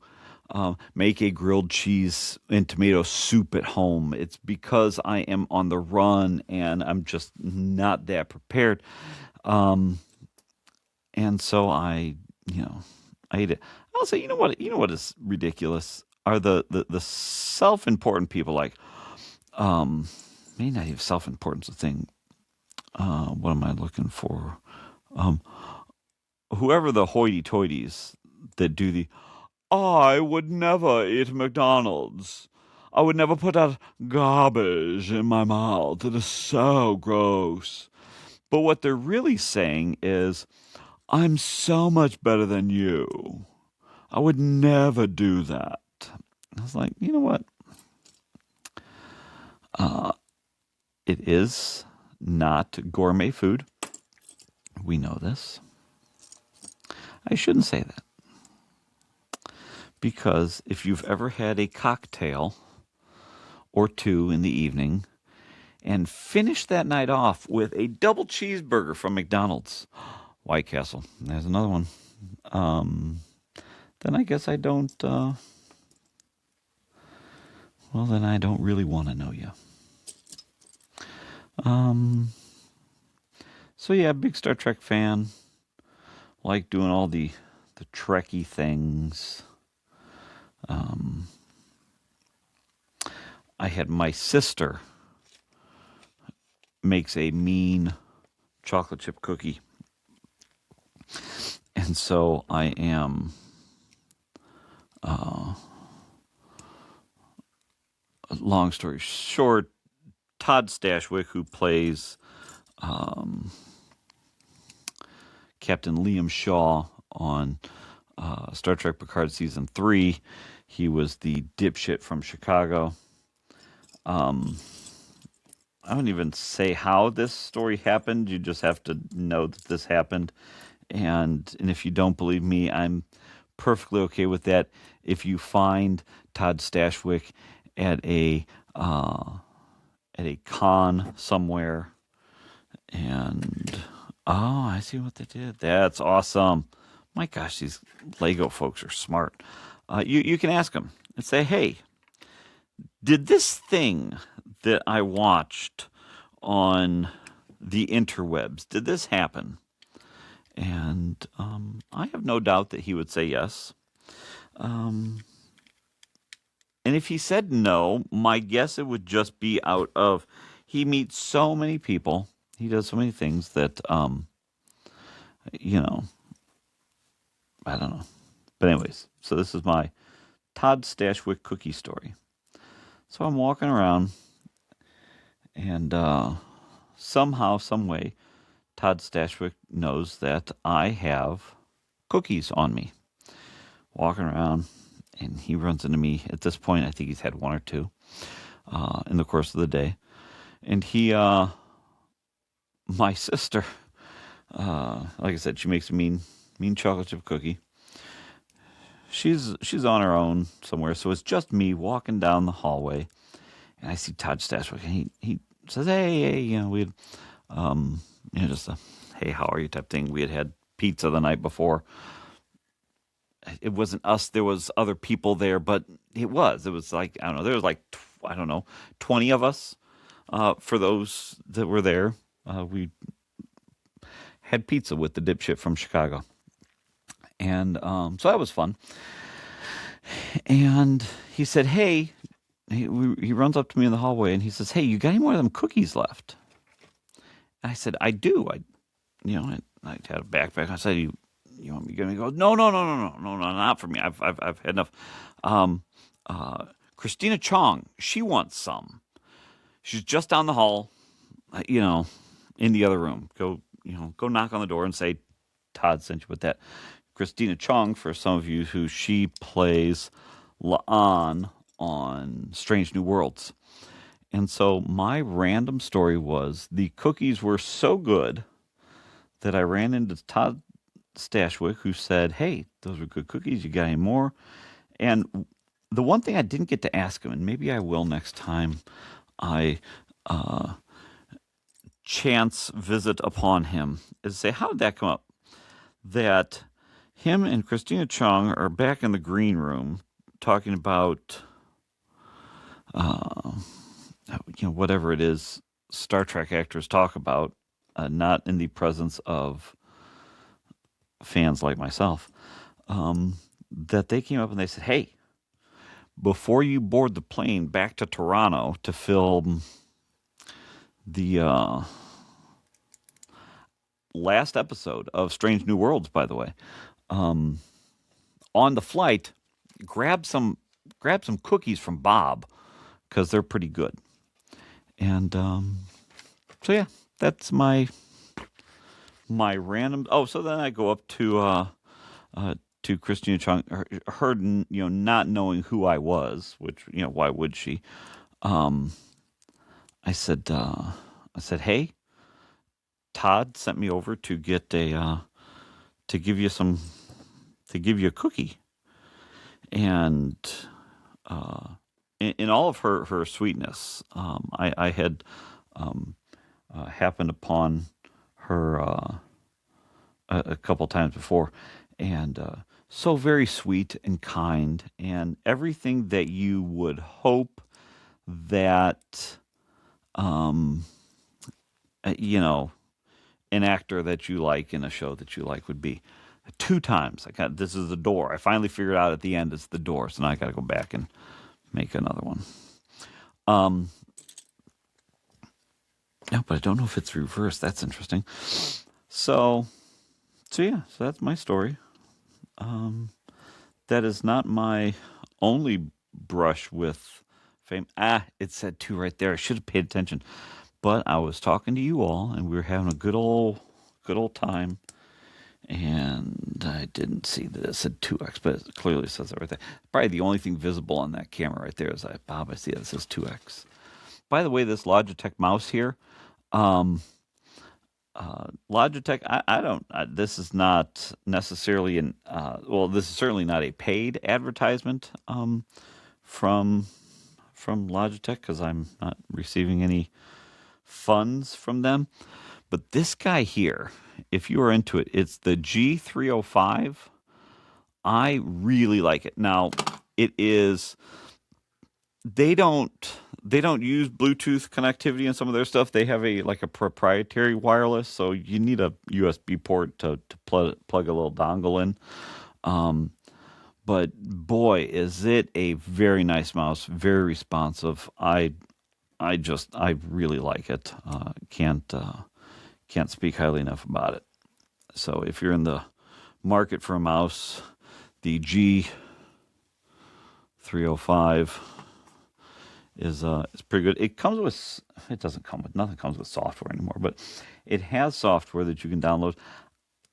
make a grilled cheese and tomato soup at home. It's because I am on the run and I'm just not that prepared. And so I ate it. I'll say, you know what is ridiculous are the self-important people like, maybe not even self-importance a thing. What am I looking for? Whoever the hoity-toities that do the, I would never eat McDonald's. I would never put that garbage in my mouth. It is so gross. But what they're really saying is, I'm so much better than you. I would never do that. I was like, you know what? It is not gourmet food. We know this. I shouldn't say that. Because if you've ever had a cocktail or two in the evening and finished that night off with a double cheeseburger from McDonald's, White Castle, there's another one, then I guess I don't, then I don't really want to know you. So yeah, big Star Trek fan. Like doing all the Trekkie things. I had my sister makes a mean chocolate chip cookie. And so I am long story short, Todd Stashwick, who plays Captain Liam Shaw on Star Trek Picard Season 3. He was the dipshit from Chicago. I don't even say how this story happened. You just have to know that this happened. And if you don't believe me, I'm perfectly okay with that. If you find Todd Stashwick at a con somewhere, and I see what they did. That's awesome. My gosh, these Lego folks are smart. You can ask them and say, hey, did this thing that I watched on the interwebs, did this happen? And I have no doubt that he would say yes. And if he said no, my guess it would just be out of he meets so many people, he does so many things that I don't know. But anyways, so this is my Todd Stashwick cookie story. So I'm walking around, and somehow, some way, Todd Stashwick knows that I have cookies on me. Walking around, and he runs into me. At this point, I think he's had one or two in the course of the day. And my sister, like I said, she makes a mean chocolate chip cookie. She's on her own somewhere, so it's just me walking down the hallway, and I see Todd Stashwick, and he says, "Hey, we had, just a hey, how are you type thing." We had pizza the night before, it wasn't us. There was other people there, but it was like, I don't know. There was like, I don't know, 20 of us. For those that were there, we had pizza with the dipshit from Chicago. And so that was fun. And he said, hey, he runs up to me in the hallway and he says, hey, you got any more of them cookies left? And I said, I do. I had a backpack. I said, you want me to get me? He goes, no, not for me. I've had enough. Christina Chong, she wants some. She's just down the hall, in the other room. Go knock on the door and say, Todd sent you with that. Christina Chong, for some of you, who she plays La'an on Strange New Worlds. And so my random story was the cookies were so good that I ran into Todd Stashwick, who said, hey, those are good cookies. You got any more? And the one thing I didn't get to ask him, and maybe I will next time I chance visit upon him, is say, how did that come up? That him and Christina Chong are back in the green room talking about, whatever it is Star Trek actors talk about, not in the presence of fans like myself, that they came up and they said, hey, before you board the plane back to Toronto to film the last episode of Strange New Worlds, by the way, on the flight, grab some cookies from Bob because they're pretty good. And so yeah, that's my random. Oh, so then I go up to Christina Chong, her not knowing who I was, which why would she? I said, hey, Todd sent me over to get to give you a cookie, and in all of her sweetness, I had happened upon her a couple times before, and so very sweet and kind, and everything that you would hope that an actor that you like in a show that you like would be. 2 times this is the door. I finally figured out at the end it's the door, so now I got to go back and make another one. No, but I don't know if it's reversed. That's interesting. So yeah, so that's my story. That is not my only brush with fame. It said 2 right there. I should have paid attention. But I was talking to you all, and we were having a good old time. And I didn't see that it said 2x, but it clearly says it right there. Probably the only thing visible on that camera right there is Bob, I see it says 2x. By the way, this Logitech mouse here, Logitech, I don't, this is not necessarily this is certainly not a paid advertisement from Logitech, because I'm not receiving any funds from them. But this guy here, if you are into it, it's the G305. I really like it. Now, it is, they don't use Bluetooth connectivity in some of their stuff. They have a proprietary wireless, so you need a USB port to plug a little dongle in. But boy, is it a very nice mouse, very responsive. I really like it. Can't speak highly enough about it. So if you're in the market for a mouse, the G305 is pretty good. Nothing comes with software anymore, but it has software that you can download.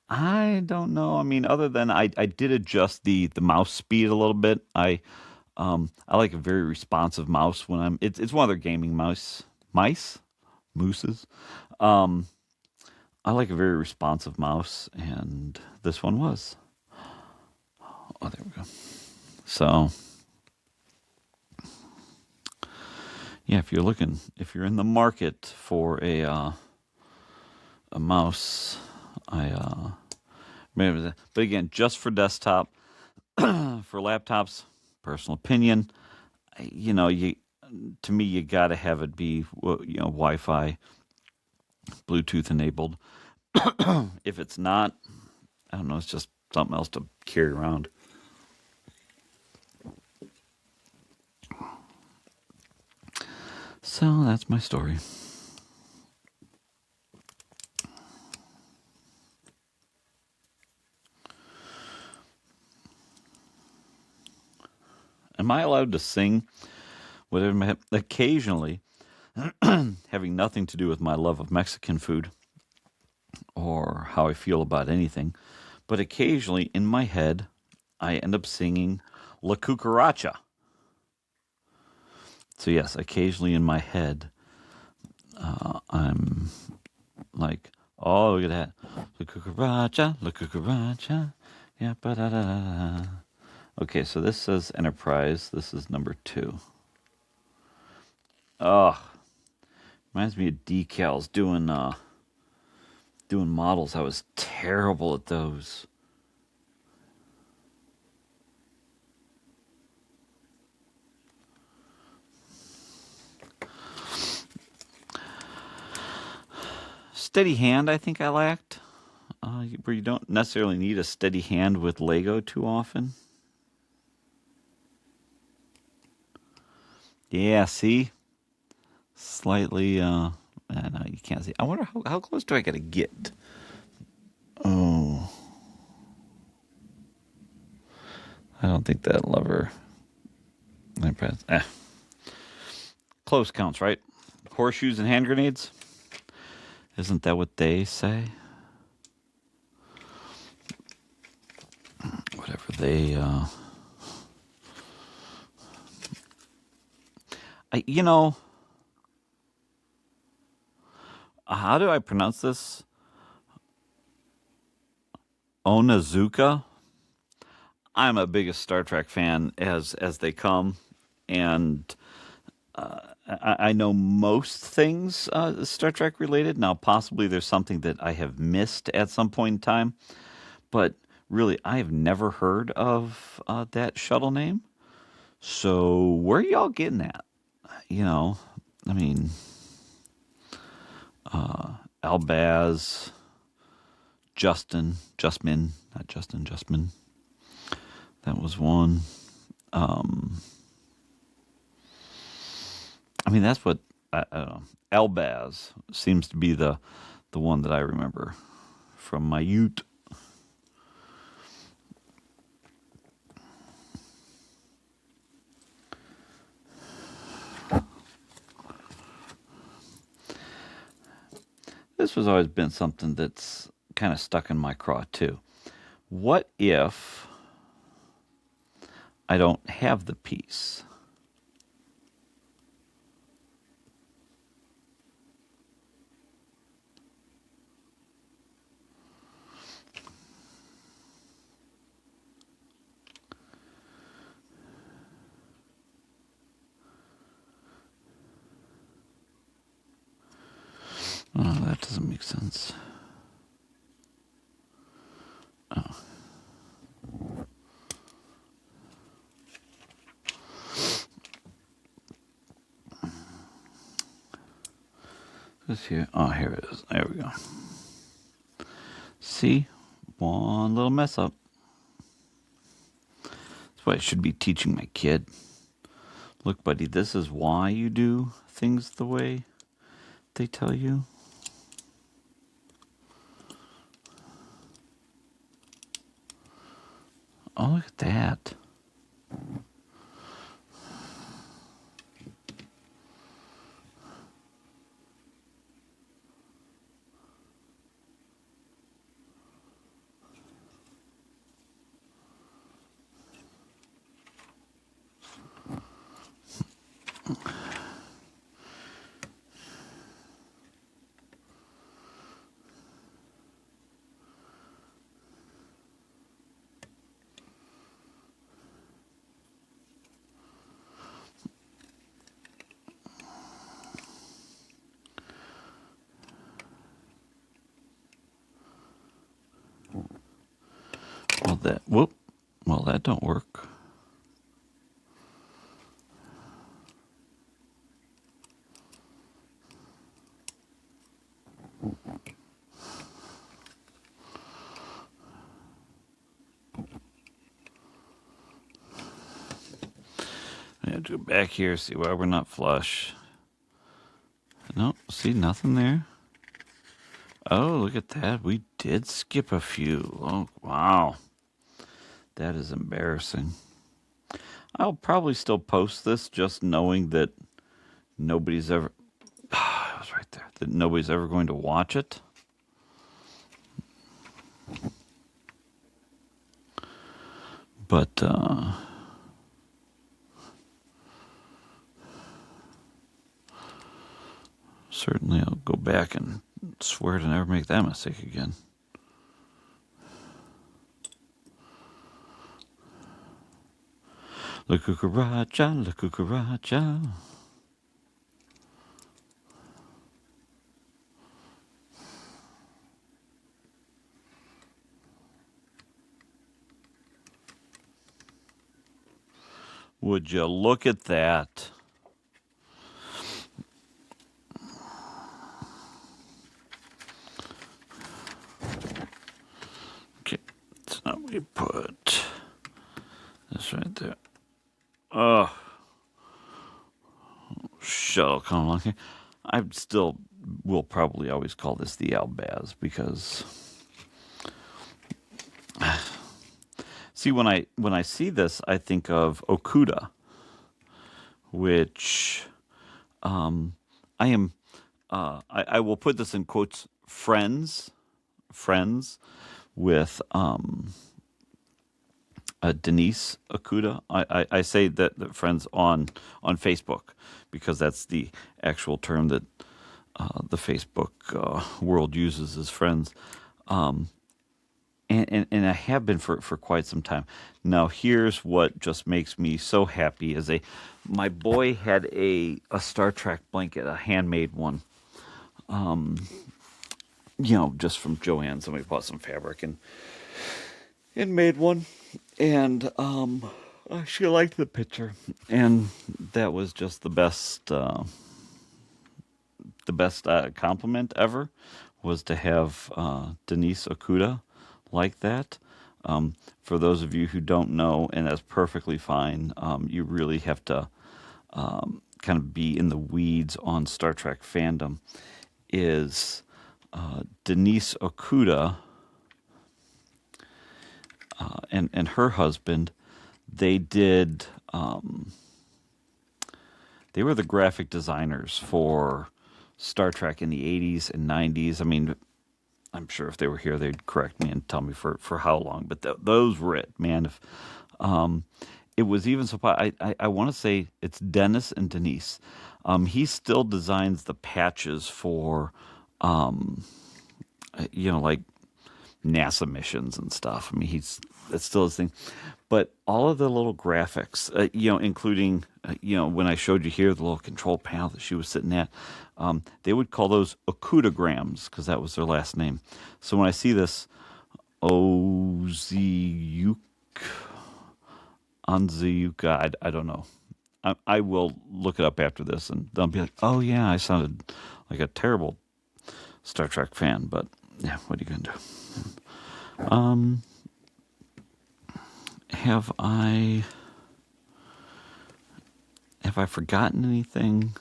I don't know. I mean, other than I did adjust the mouse speed a little bit. I like a very responsive mouse when it's one of their gaming mooses. I like a very responsive mouse, and this one was. Oh, there we go. So, yeah, if you're in the market for a mouse, but again, just for desktop, For laptops, personal opinion, you to me you got to have it be Wi-Fi, Bluetooth enabled. If it's not, I don't know, it's just something else to carry around. So that's my story. Am I allowed to sing whatever? Occasionally, having nothing to do with my love of Mexican food or how I feel about anything, but occasionally in my head, I end up singing La Cucaracha. So, yes, occasionally in my head, I'm like, oh, look at that. La Cucaracha. Yeah, ba-da-da-da-da. Okay, so this says Enterprise. This is number 2. Oh, reminds me of decals doing models. I was terrible at those. Steady hand, I think I lacked. Where you don't necessarily need a steady hand with Lego too often. Yeah, see? Slightly, no, you can't see. I wonder how close do I got to get? Oh. I don't think that lever. Close counts, right? Horseshoes and hand grenades? Isn't that what they say? Whatever they, how do I pronounce this? Onazuka? I'm a biggest Star Trek fan as they come, and I know most things Star Trek related. Now, possibly there's something that I have missed at some point in time, but really, I have never heard of that shuttle name. So, where are y'all getting that? I mean, Albaz, Justmin. That was one. I mean, that's what I don't know. Albaz seems to be the one that I remember from my youth. This has always been something that's kind of stuck in my craw too. What if I don't have the piece? Oh, that doesn't make sense. Oh. This here. Oh, here it is. There we go. See? One little mess up. That's what I should be teaching my kid. Look, buddy, this is why you do things the way they tell you. Oh, look at that. Well, whoop. Well, that don't work. I have to go back here, see why we're not flush. No, see, nothing there. Oh, look at that. We did skip a few. Oh, wow. That is embarrassing. I'll probably still post this just knowing that nobody's ever... I was right there. That nobody's ever going to watch it. But, certainly I'll go back and swear to never make that mistake again. La cucaracha, la cucaracha. Would you look at that? Okay, so now we put this right there. Oh, shuttle come along here. I still will probably always call this the Albaz because see when I see this I think of Okuda, which I am I will put this in quotes friends with Denise Okuda. I say that friends on Facebook because that's the actual term that the Facebook world uses as friends. And I have been for quite some time. Now here's what just makes me so happy is my boy had a Star Trek blanket, a handmade one. Just from Joanne. Somebody bought some fabric and made one. And she liked the picture. And that was just the best compliment ever was to have Denise Okuda like that. For those of you who don't know, and that's perfectly fine, you really have to kind of be in the weeds on Star Trek fandom, is Denise Okuda and her husband, they did, they were the graphic designers for Star Trek in the 80s and 90s. I mean, I'm sure if they were here, they'd correct me and tell me for how long. But those were it, man. If it was even so, I want to say it's Dennis and Denise. He still designs the patches for, like NASA missions and stuff. I mean, that's still his thing. But all of the little graphics, including, when I showed you here, the little control panel that she was sitting at, they would call those Okudograms because that was their last name. So when I see this Oziyuka, I don't know. I will look it up after this and they'll be like, oh yeah, I sounded like a terrible Star Trek fan, but yeah, what are you going to do? Have I forgotten anything?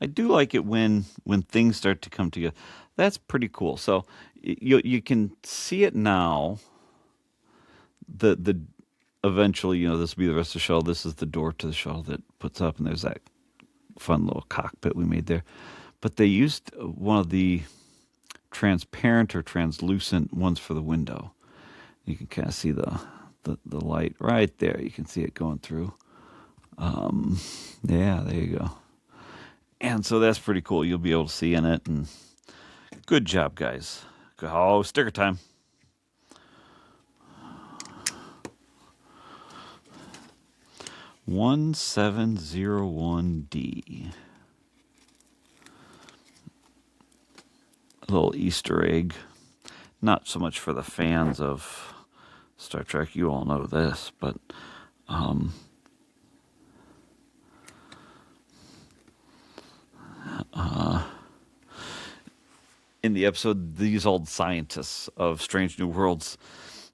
I do like it when things start to come together. That's pretty cool. So you can see it now. The eventually, this will be the rest of the shuttle. This is the door to the shuttle that puts up, and there's that fun little cockpit we made there. But they used one of the transparent or translucent ones for the window. You can kind of see the light right there. You can see it going through. Yeah, there you go. And so that's pretty cool. You'll be able to see in it. And good job, guys. Oh, sticker time. $1701D. little Easter egg. Not so much for the fans of Star Trek, you all know this, but in the episode, these old scientists of Strange New Worlds,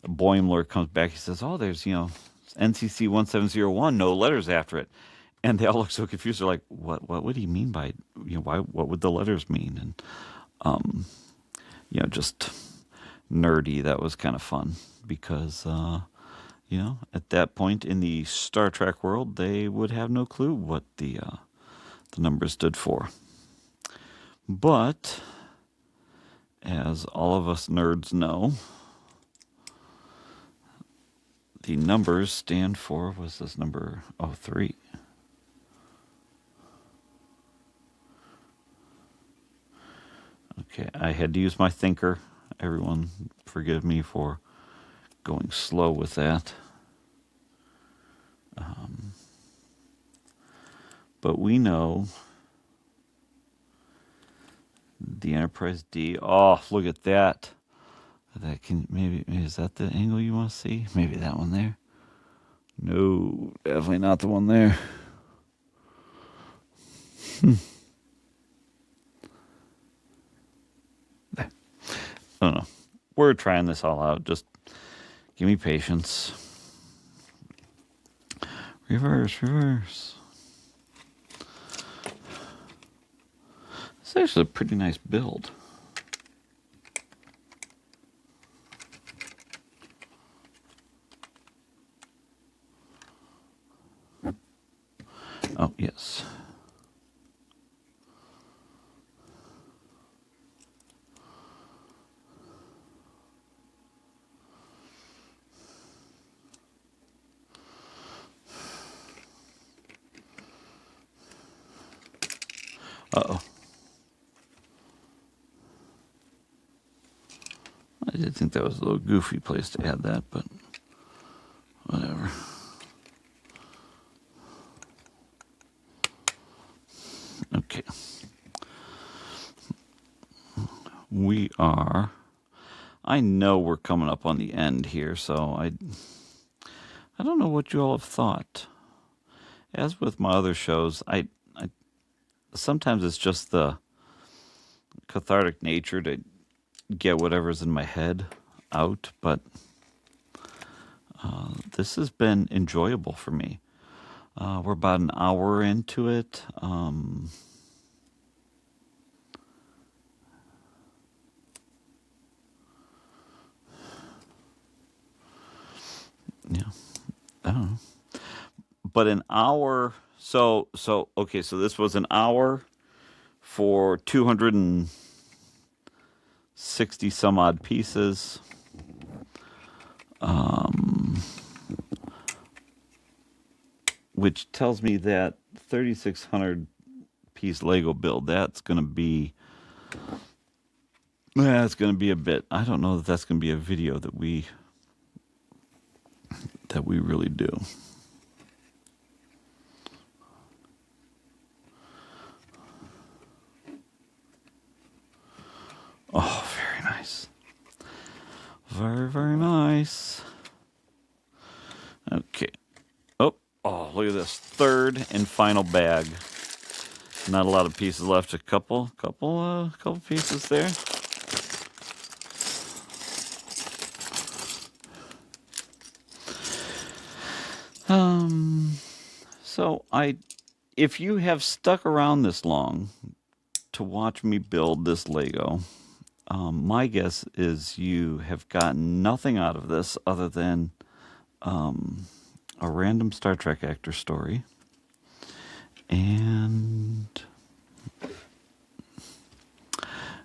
Boimler comes back. He says, "Oh, there's NCC 1701, no letters after it," and they all look so confused. They're like, "What? What would he mean by why? What would the letters mean?" And just nerdy. That was kind of fun because at that point in the Star Trek world, they would have no clue what the numbers stood for. But as all of us nerds know, the numbers stand for, was this number 03? Okay, I had to use my thinker. Everyone forgive me for going slow with that. But we know the Enterprise D. Oh, look at that. That maybe is that the angle you want to see? Maybe that one there. No, definitely not the one there. There. I don't know. We're trying this all out. Just give me patience. Reverse. It's actually a pretty nice build. Oh, yes. Uh-oh. I did think that was a little goofy place to add that, but whatever. Okay. I know we're coming up on the end here, so I don't know what you all have thought. As with my other shows, I sometimes it's just the cathartic nature to get whatever's in my head out, but this has been enjoyable for me. We're about an hour into it. Yeah, I don't know. But an hour, so this was an hour for 260 some odd pieces. Which tells me that 3,600 piece Lego build, that's going to be a bit. I don't know that that's going to be a video that we really do. Oh, very nice. Very, very nice. Okay. Oh, look at this. Third and final bag. Not a lot of pieces left. A couple pieces there. So if you have stuck around this long to watch me build this Lego, my guess is you have gotten nothing out of this other than a random Star Trek actor story. And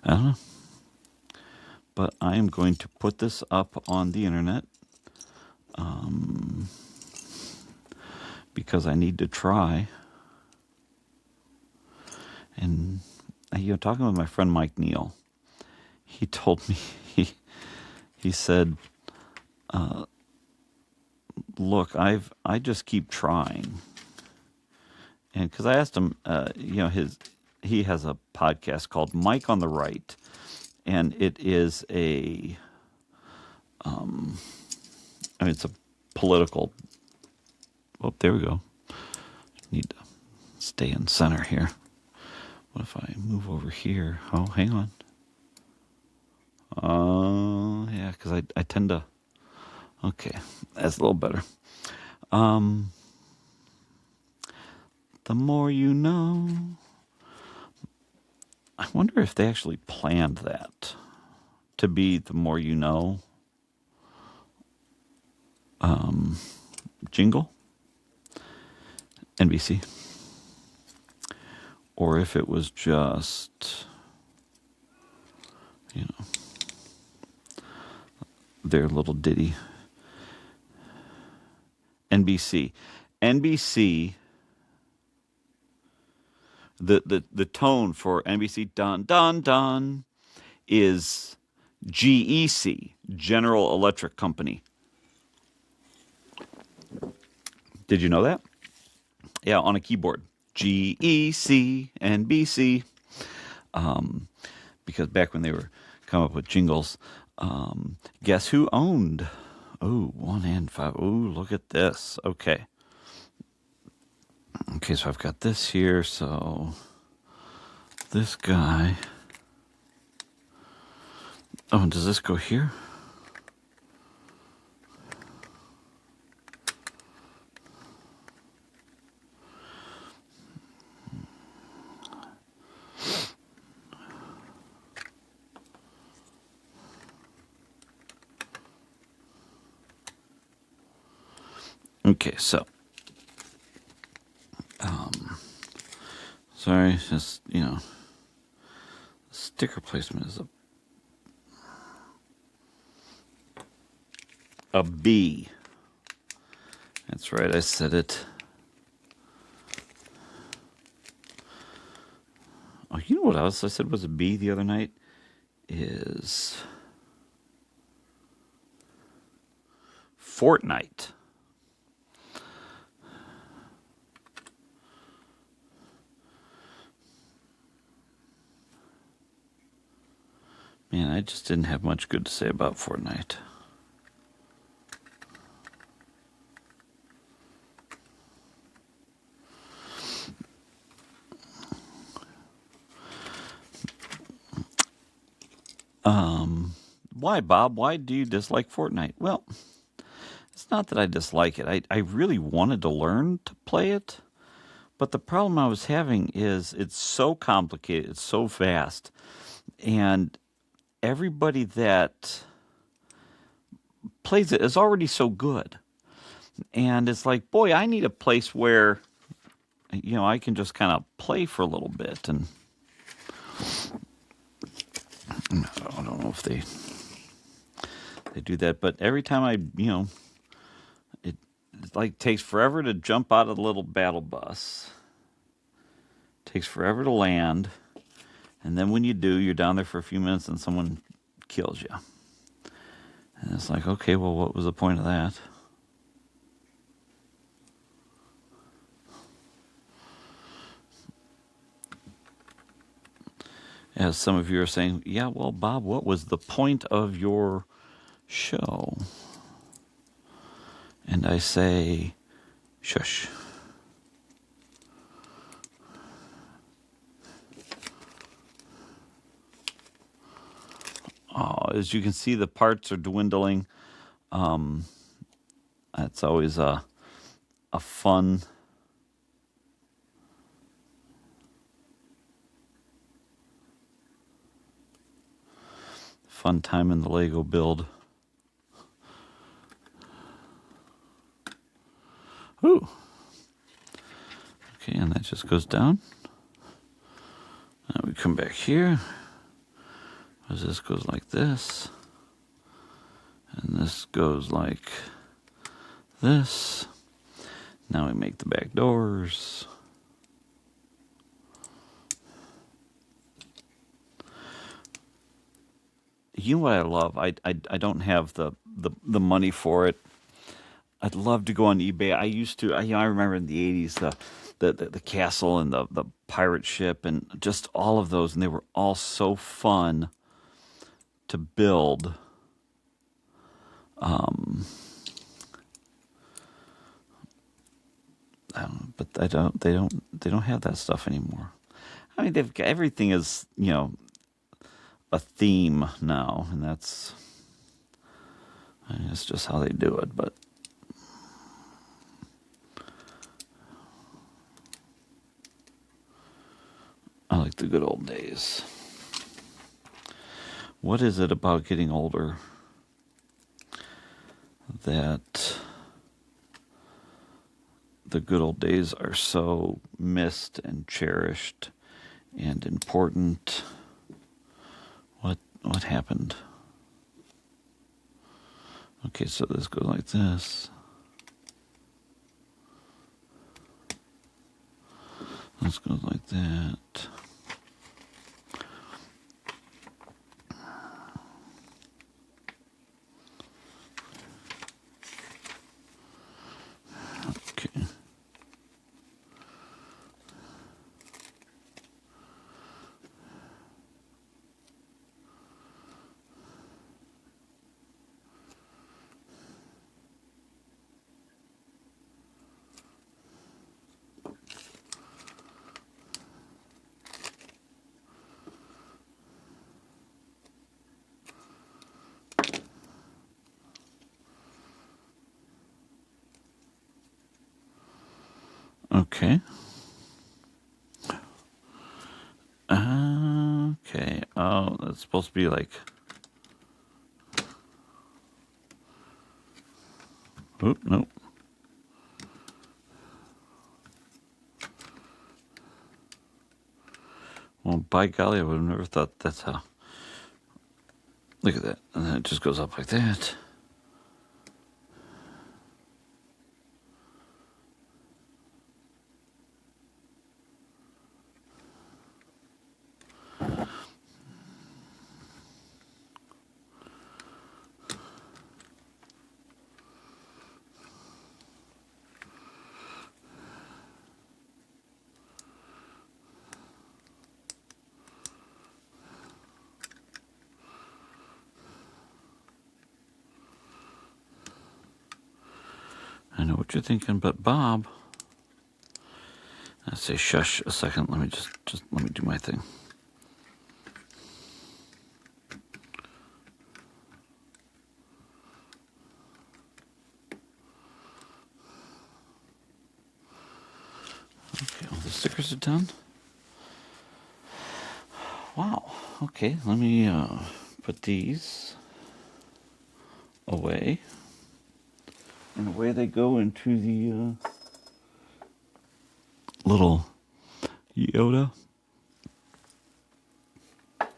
I don't know. But I am going to put this up on the internet because I need to try. And talking with my friend Mike Neal, he told me he said, "Look, I just keep trying." And because I asked him, he has a podcast called Mike on the Right, and it is it's a political. Oh, there we go. Need to stay in center here. What if I move over here? Oh, hang on. Yeah, because I tend to. Okay, that's a little better. The more you know. I wonder if they actually planned that to be the more you know jingle, NBC, or if it was just, their little ditty. NBC, the tone for NBC dun dun dun is GEC, General Electric Company. Did you know that? Yeah, on a keyboard. GEC, NBC. Because back when they were coming up with jingles, guess who owned? Oh, 1 and 5. Oh, look at this. Okay. Okay, so I've got this here. So this guy. Oh, and does this go here? Okay, so, sorry, just, sticker placement is a B. That's right, I said it. Oh, you know what else I said was a B the other night? Is Fortnite. Man, I just didn't have much good to say about Fortnite. Why, Bob? Why do you dislike Fortnite? Well, it's not that I dislike it. I really wanted to learn to play it. But the problem I was having is it's so complicated. It's so fast. And everybody that plays it is already so good. And it's like, boy, I need a place where, I can just kind of play for a little bit. And I don't know if they do that. But every time it like takes forever to jump out of the little battle bus. Takes forever to land. And then when you do, you're down there for a few minutes and someone kills you. And it's like, okay, well, what was the point of that? As some of you are saying, yeah, well, Bob, what was the point of your show? And I say, shush. Oh, as you can see, the parts are dwindling. That's always a fun time in the Lego build. Ooh. Okay, and that just goes down. Now we come back here. As this goes like this. And this goes like this. Now we make the back doors. You know what I love? I don't have the money for it. I'd love to go on eBay. I used to. I remember in the 80s the castle and the pirate ship and just all of those, and they were all so fun. to build. But they don't have that stuff anymore. I mean, they've got, everything is, a theme now, and that's just how they do it. But I like the good old days. What is it about getting older that the good old days are so missed and cherished and important? What happened? Okay, so this goes like this. This goes like that. Okay. Okay. Okay. Oh, that's supposed to be like. Oop, nope. Well, by golly, I would have never thought that's how. Look at that. And then it just goes up like that. I know what you're thinking, but Bob. I say shush a second. Let me just let me do my thing. Okay, all the stickers are done. Wow. Okay, let me put these away. And away they go into the little Yoda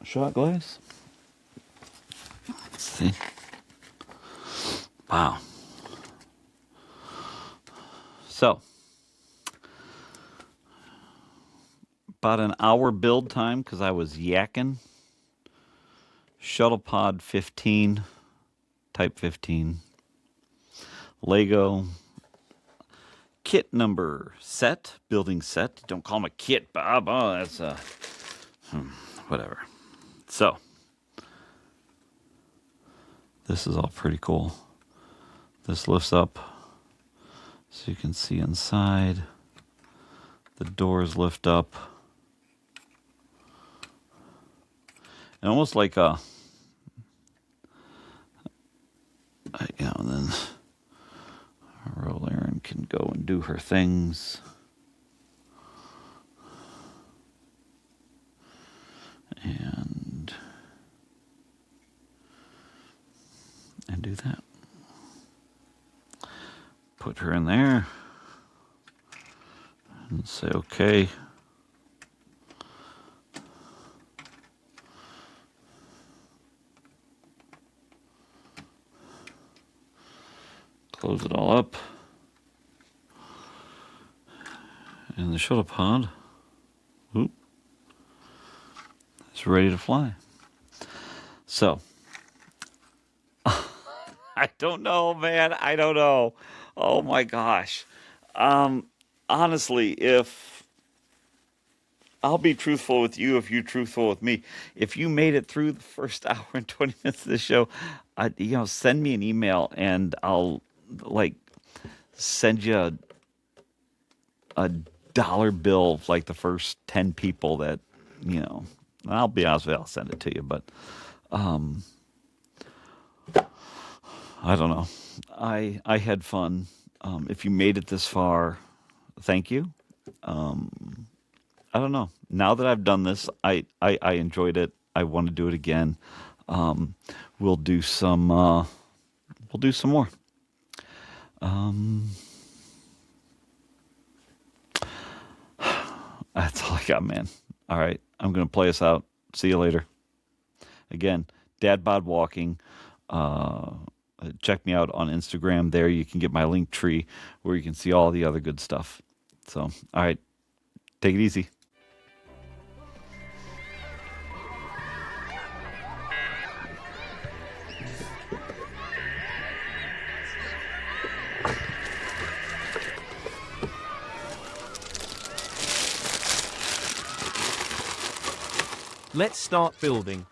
shot glass. Let's see. Wow. So, about an hour build time because I was yakking. Shuttlepod 15, Type 15. Lego. Kit number set, building set. Don't call them a kit, Bob. Oh, that's a... whatever. So, this is all pretty cool. This lifts up so you can see inside. The doors lift up. And almost like a... and then Roll Aaron can go and do her things. And do that. Put her in there. And say okay. Close it all up. And the Shuttlepod, is ready to fly. So, I don't know, man. I don't know. Oh my gosh. Honestly, if I'll be truthful with you if you're truthful with me. If you made it through the first hour and 20 minutes of the show, send me an email and I'll like send you a dollar bill of like the first 10 people that, I'll be honest with you, I'll send it to you, but I don't know. I had fun. If you made it this far, thank you. I don't know. Now that I've done this, I enjoyed it. I want to do it again. We'll do some more. That's all I got, man. All right, I'm gonna play us out. See you later. Again, Dad Bod Walking. Check me out on Instagram. There you can get my link tree where you can see all the other good stuff. So, all right, take it easy. Let's start building.